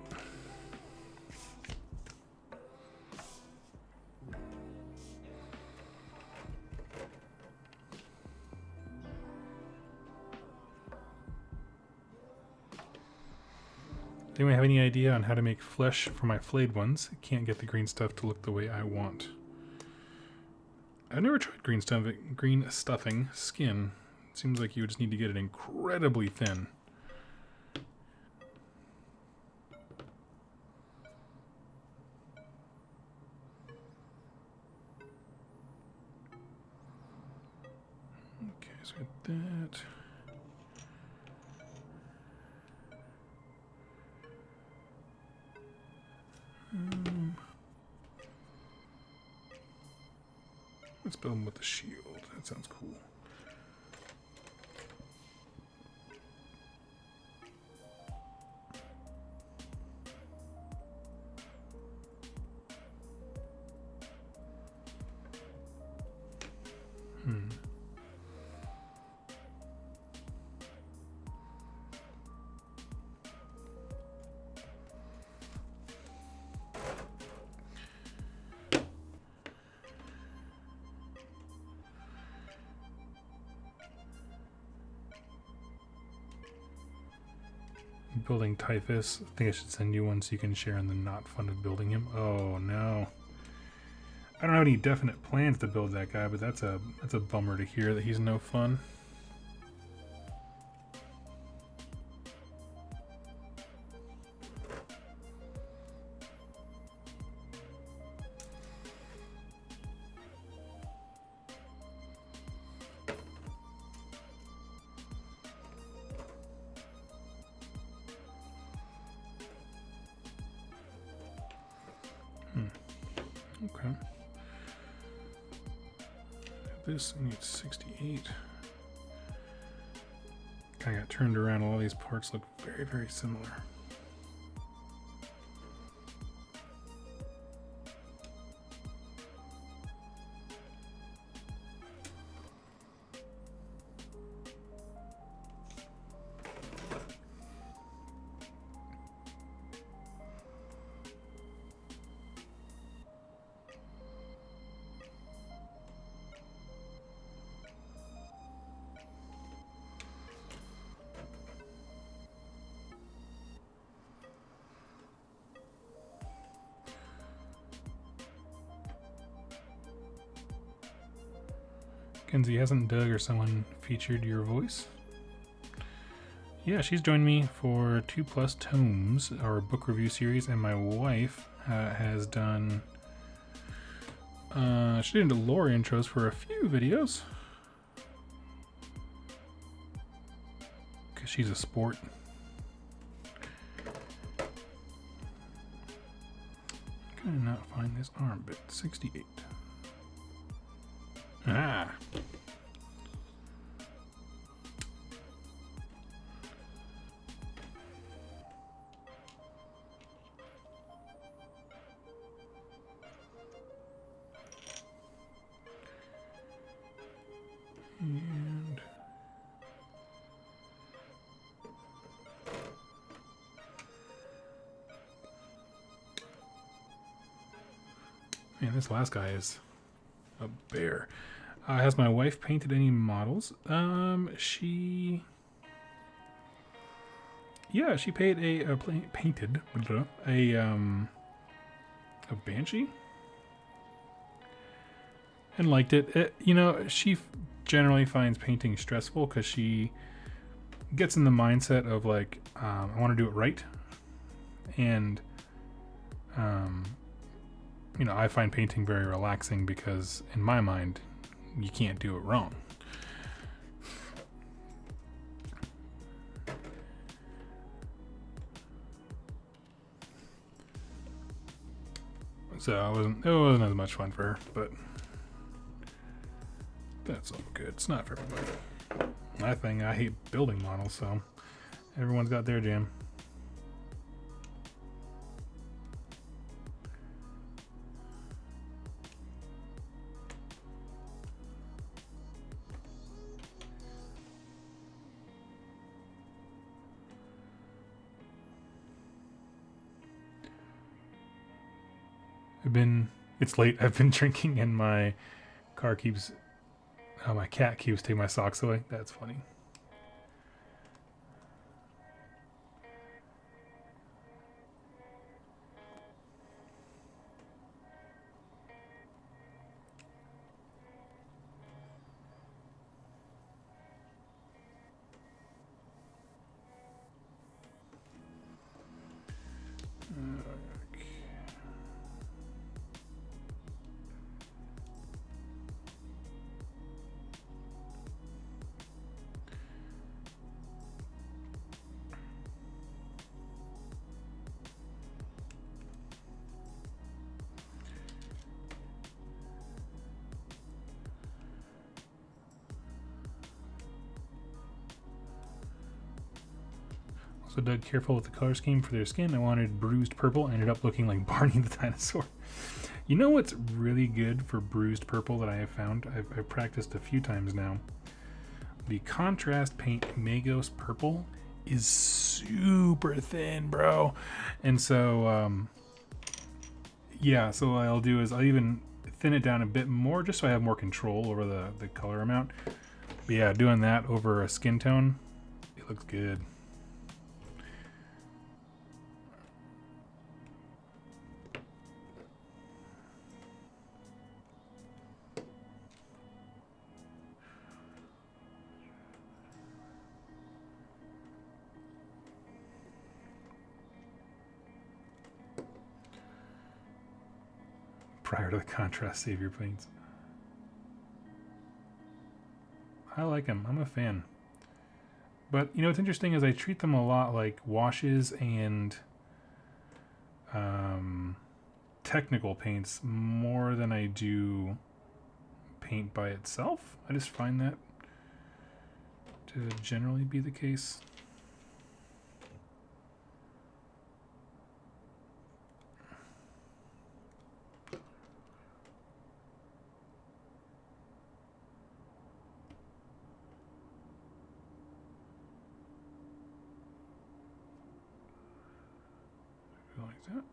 Anyone have any idea on how to make flesh for my flayed ones? I can't get the green stuff to look the way I want. I've never tried green stuffing skin. It seems like you just need to get it incredibly thin. Okay, so we got that. Let's build him with the shield. That sounds cool. Building Typhus. I think I should send you one so you can share in the not fun of building him. Oh no. I don't have any definite plans to build that guy, but that's a bummer to hear that he's no fun. Okay. This needs 68. Kind of got turned around. All these parts look very, very similar. Kenzie, hasn't Doug or someone featured your voice? Yeah, she's joined me for 2+ Tomes, our book review series, and my wife has done. She did lore intros for a few videos because she's a sport. Can I not find this arm bit? 68. Ah. And man, this last guy is a bear. Has my wife painted any models? She paid painted a banshee and liked it. You know, she generally finds painting stressful because she gets in the mindset of like, I want to do it right, and you know, I find painting very relaxing because in my mind, you can't do it wrong. So it wasn't as much fun for her, but that's all good. It's not for everybody. I hate building models, so everyone's got their jam. It's late. I've been drinking and my my cat keeps taking my socks away. That's funny. So Doug, careful with the color scheme for their skin. I wanted bruised purple, ended up looking like Barney the dinosaur. You know what's really good for bruised purple that I have found? I've practiced a few times now. The contrast paint Magos purple is super thin, bro. And so, yeah, so what I'll do is I'll even thin it down a bit more just so I have more control over the color amount. But yeah, doing that over a skin tone, it looks good. Prior to the contrast savior paints. I like them. I'm a fan. But you know what's interesting is I treat them a lot like washes and technical paints more than I do paint by itself. I just find that to generally be the case. Like that.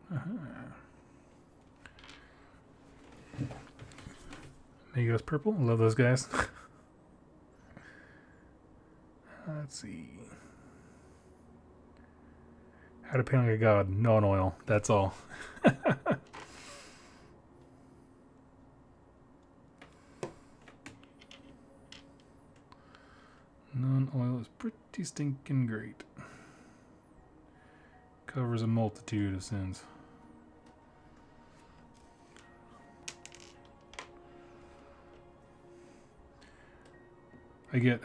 Magos purple. I love those guys. Let's see. How to paint like a god. No oil. That's all. Non-oil is pretty stinking great. Covers a multitude of sins. I get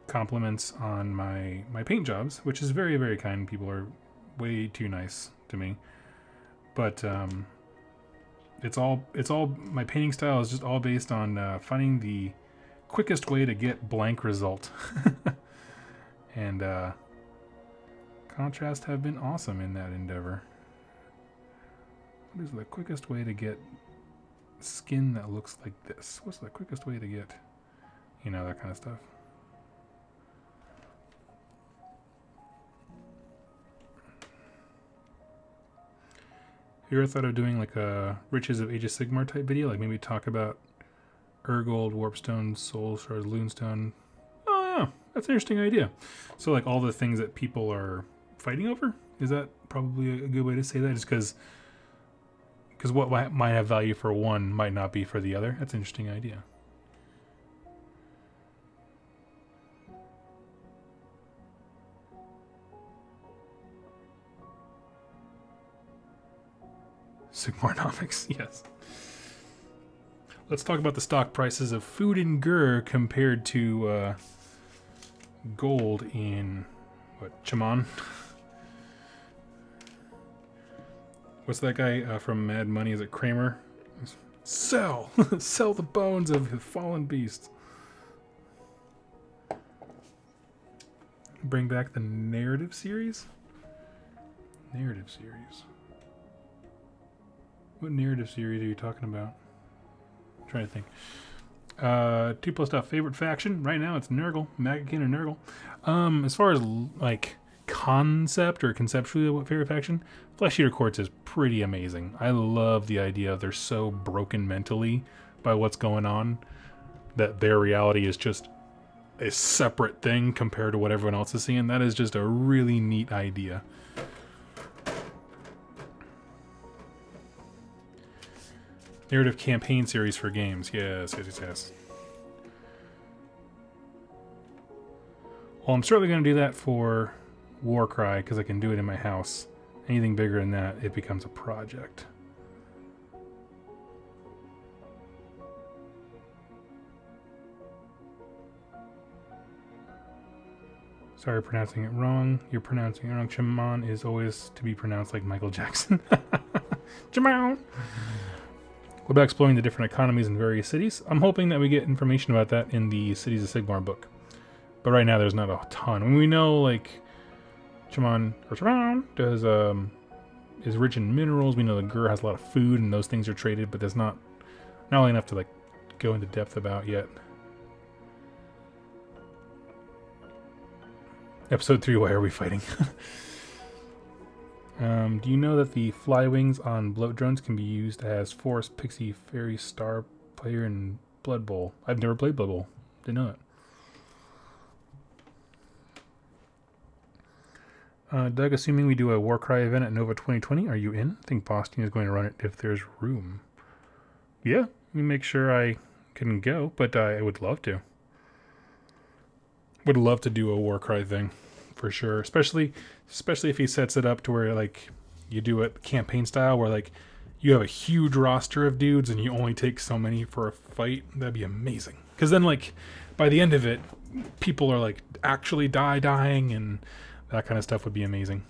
compliments on my paint jobs, which is very, very kind. People are way too nice to me. But it's all my painting style is just all based on finding the quickest way to get blank result. And contrast have been awesome in that endeavor. What is the quickest way to get skin that looks like this? What's the quickest way to get, you know, that kind of stuff? Have you ever thought of doing like a Riches of Age of Sigmar type video? Like maybe talk about Urgold, Warpstone, Soul Shards, Lunestone. Oh yeah, that's an interesting idea. So like all the things that people are fighting over? Is that probably a good way to say that? Just because what might have value for one might not be for the other. That's an interesting idea. Sigmarnomics, yes. Let's talk about the stock prices of food and gur compared to gold in, what, Chaman? What's that guy from Mad Money? Is it Kramer? Sell! Sell the bones of the fallen beast. Bring back the narrative series? Narrative series. What narrative series are you talking about? I'm trying to think. 2+ stuff. Favorite faction? Right now it's Nurgle. Maggotkin or Nurgle. As far as like concept or conceptually what favorite faction? Flesh Eater Courts is pretty amazing. I love the idea they're so broken mentally by what's going on that their reality is just a separate thing compared to what everyone else is seeing. That is just a really neat idea. Narrative campaign series for games. Yes. Well, I'm certainly going to do that for Warcry because I can do it in my house. Anything bigger than that, it becomes a project. Sorry, pronouncing it wrong. You're pronouncing it wrong. Chaman is always to be pronounced like Michael Jackson. Chaman! What about exploring the different economies in various cities? I'm hoping that we get information about that in the Cities of Sigmar book. But right now, there's not a ton. When we know, like, Chaman does is rich in minerals. We know the Gur has a lot of food, and those things are traded, but there's not really enough to like go into depth about yet. Episode 3, why are we fighting? Do you know that the fly wings on bloat drones can be used as Forest, Pixie, Fairy, Star player in Blood Bowl? I've never played Blood Bowl. Didn't know that. Doug, assuming we do a Warcry event at Nova 2020, are you in? I think Boston is going to run it if there's room. Yeah, let me make sure I can go, but I would love to. Would love to do a Warcry thing, for sure. Especially if he sets it up to where like you do it campaign style, where like you have a huge roster of dudes and you only take so many for a fight. That'd be amazing. Because then like by the end of it, people are like actually dying, and that kind of stuff would be amazing.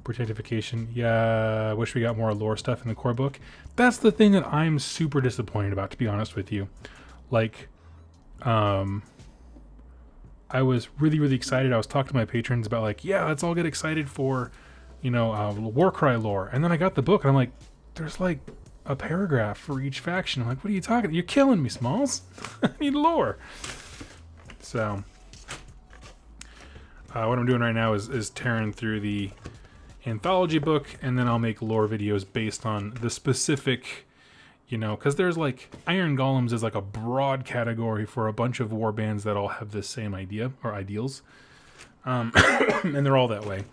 Protectification. Yeah, I wish we got more lore stuff in the core book. That's the thing that I'm super disappointed about, to be honest with you. Like, I was really excited. I was talking to my patrons about like, yeah, let's all get excited for, Warcry lore. And then I got the book and I'm like, there's like a paragraph for each faction. I'm like, what are you talking about? You're killing me, Smalls. I need lore. So, what I'm doing right now is tearing through the anthology book, and then I'll make lore videos based on the specific, because there's like Iron Golems is like a broad category for a bunch of war bands that all have the same idea or ideals, and they're all that way.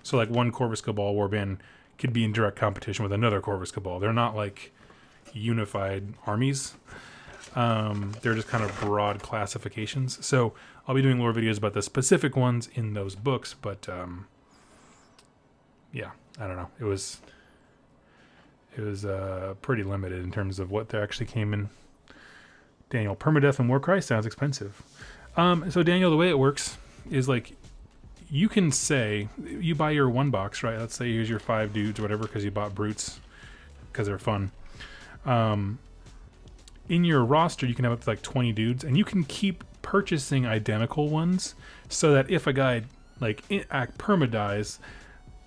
So like one Corvus Cabal warband could be in direct competition with another Corvus Cabal. They're not like unified armies. They're just kind of broad classifications. So I'll be doing lore videos about the specific ones in those books, but yeah, I don't know. It was pretty limited in terms of what there actually came in. Daniel, permadeath and Warcry sounds expensive. So Daniel, the way it works is like you can say you buy your one box, right? Let's say here's your 5 dudes or whatever because you bought brutes because they're fun. In your roster, you can have up to like 20 dudes, and you can keep purchasing identical ones so that if a guy like perma dies,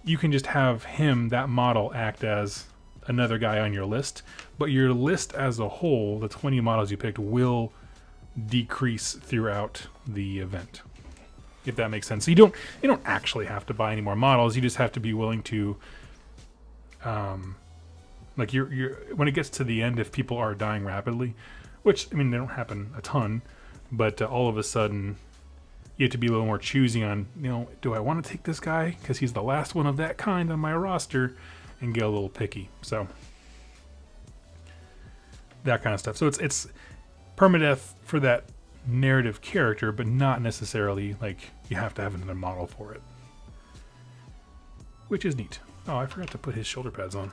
you can just have that model act as another guy on your list, but your list as a whole, the 20 models you picked, will decrease throughout the event, if that makes sense. So you don't actually have to buy any more models. You just have to be willing to, like you're when it gets to the end, if people are dying rapidly, which I mean they don't happen a ton, but all of a sudden you have to be a little more choosy on, do I want to take this guy because he's the last one of that kind on my roster, and get a little picky. So that kind of stuff. So it's permadeath for that narrative character, but not necessarily like you have to have another model for it, which is neat. Oh, I forgot to put his shoulder pads on.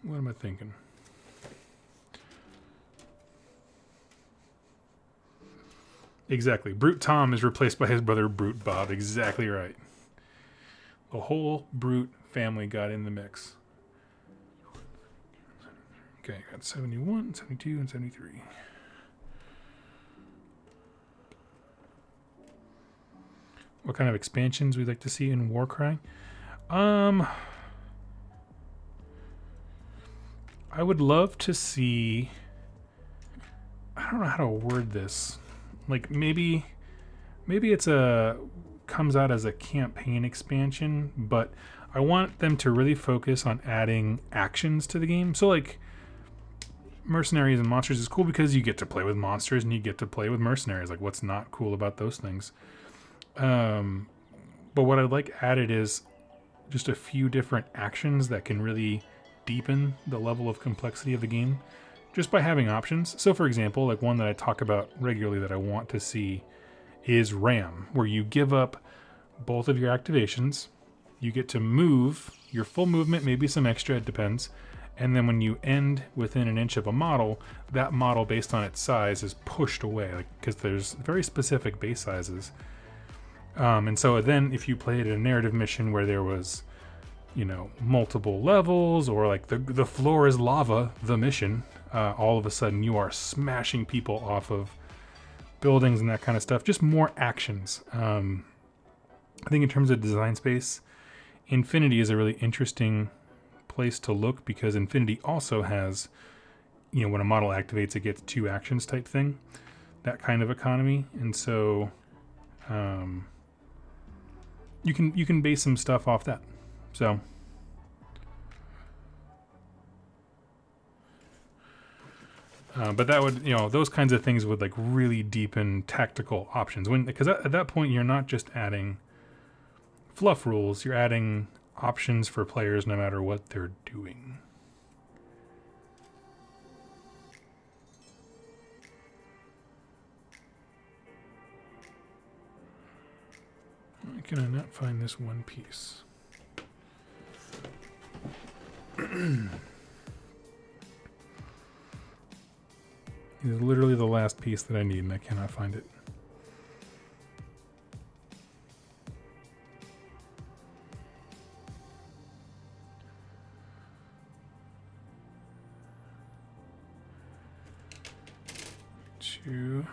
What am I thinking? Exactly. Brute Tom is replaced by his brother Brute Bob. Exactly right. The whole Brute family got in the mix. Okay, got 71, 72, and 73. What kind of expansions we'd like to see in Warcry? I would love to see... I don't know how to word this. Like maybe it's comes out as a campaign expansion, but I want them to really focus on adding actions to the game. So like mercenaries and monsters is cool because you get to play with monsters and you get to play with mercenaries. Like what's not cool about those things? But what I'd like added is just a few different actions that can really deepen the level of complexity of the game just by having options. So for example, like one that I talk about regularly that I want to see is Ram, where you give up both of your activations. You get to move your full movement, maybe some extra, it depends. And then when you end within an inch of a model, that model based on its size is pushed away, like because there's very specific base sizes. And so then if you played a narrative mission where there was, multiple levels, or like the floor is lava, the mission, all of a sudden you are smashing people off of buildings and that kind of stuff. Just more actions. I think in terms of design space, Infinity is a really interesting place to look because Infinity also has, you know, when a model activates, it gets 2 actions type thing, that kind of economy. And so you can base some stuff off that. So but that would, you know, those kinds of things would like really deepen tactical options, because at that point you're not just adding fluff rules, you're adding options for players no matter what they're doing. Why can I not find this one piece? It is literally the last piece that I need, and I cannot find it. Two.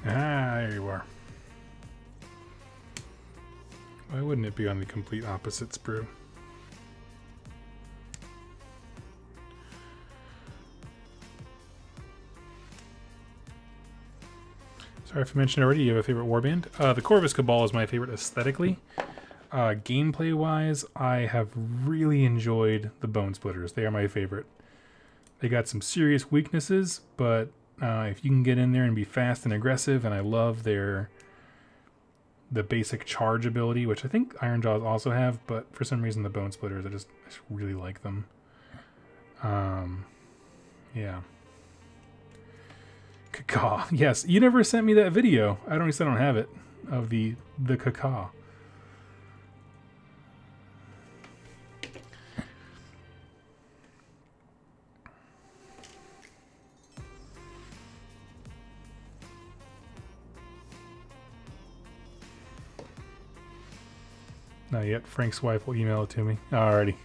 Ah, there you are. Why wouldn't it be on the complete opposite sprue? Sorry if I mentioned already, you have a favorite warband? The Corvus Cabal is my favorite aesthetically. Gameplay-wise, I have really enjoyed the Bone Splitters. They are my favorite. They got some serious weaknesses, but if you can get in there and be fast and aggressive, and I love the basic charge ability, which I think Ironjaws also have, but for some reason the Bone Splitters, I just really like them. Yeah. Caca. Yes, you never sent me that video. I don't have it, of the Caca. Not yet. Frank's wife will email it to me. Alrighty.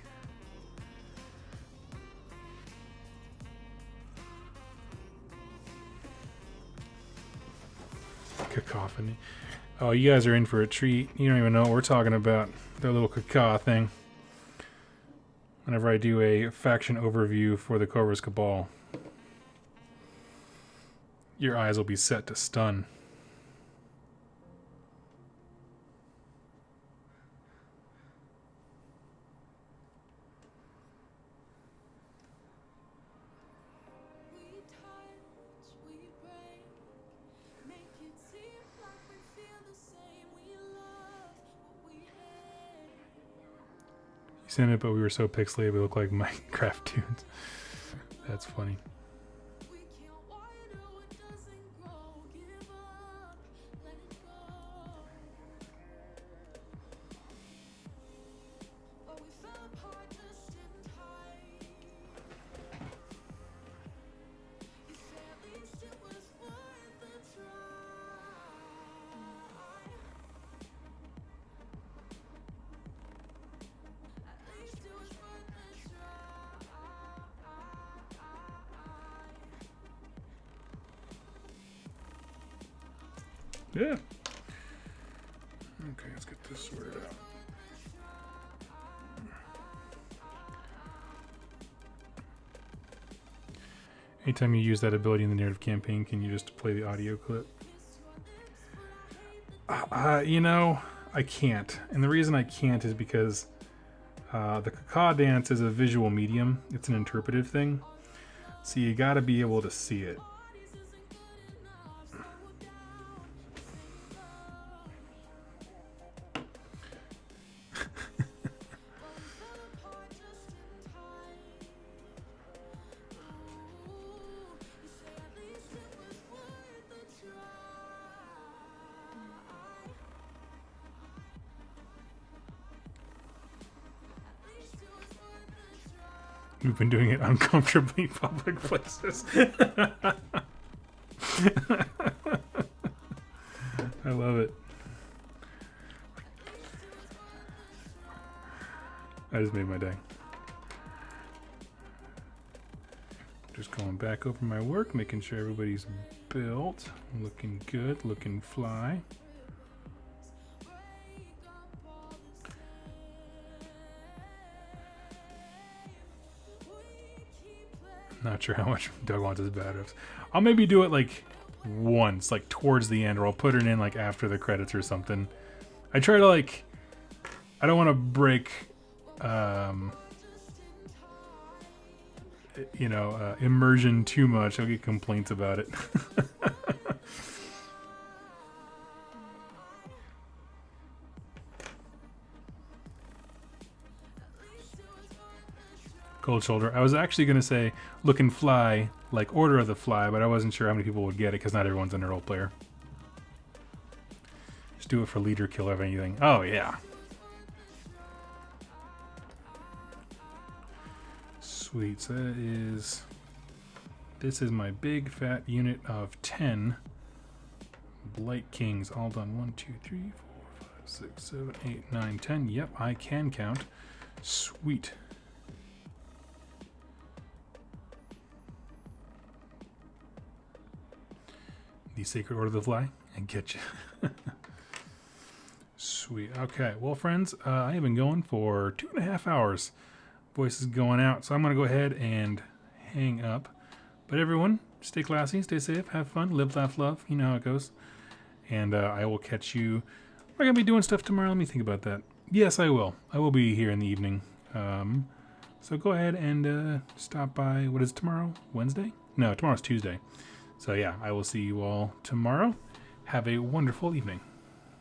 Cacophony. Oh, you guys are in for a treat. You don't even know what we're talking about. Their little caca thing. Whenever I do a faction overview for the Corvus Cabal, your eyes will be set to stun. In it, but we were so pixelated we look like Minecraft dudes. That's funny. Yeah. Okay, let's get this sorted out. Anytime you use that ability in the narrative campaign, can you just play the audio clip? You know, I can't. And the reason I can't is because the caca dance is a visual medium. It's an interpretive thing. So you gotta be able to see it. We've been doing it uncomfortably public places. I love it. I just made my day. Just going back over my work, making sure everybody's built. Looking good, looking fly. Not sure how much Doug wants his bad riffs. I'll maybe do it like once, like towards the end, or I'll put it in like after the credits or something. I try to like, I don't want to break, you know, immersion too much. I'll get complaints about it. Cold shoulder. I was actually going to say look and fly, like Order of the Fly, but I wasn't sure how many people would get it because not everyone's an role player. Just do it for leader killer of anything. Oh, yeah. Sweet. So that is... This is my big fat unit of 10 Blight Kings. All done. 1, 2, 3, 4, 5, 6, 7, 8, 9, 10. Yep, I can count. Sweet. The Sacred Order of the Fly and get you. Sweet. Okay. Well, friends, I have been going for 2.5 hours. Voice is going out, so I'm going to go ahead and hang up. But everyone, stay classy, stay safe, have fun, live, laugh, love. You know how it goes. And I will catch you. We're going to be doing stuff tomorrow. Let me think about that. Yes, I will. I will be here in the evening. So go ahead and stop by. What is it, tomorrow? Wednesday? No, tomorrow's Tuesday. So yeah, I will see you all tomorrow. Have a wonderful evening.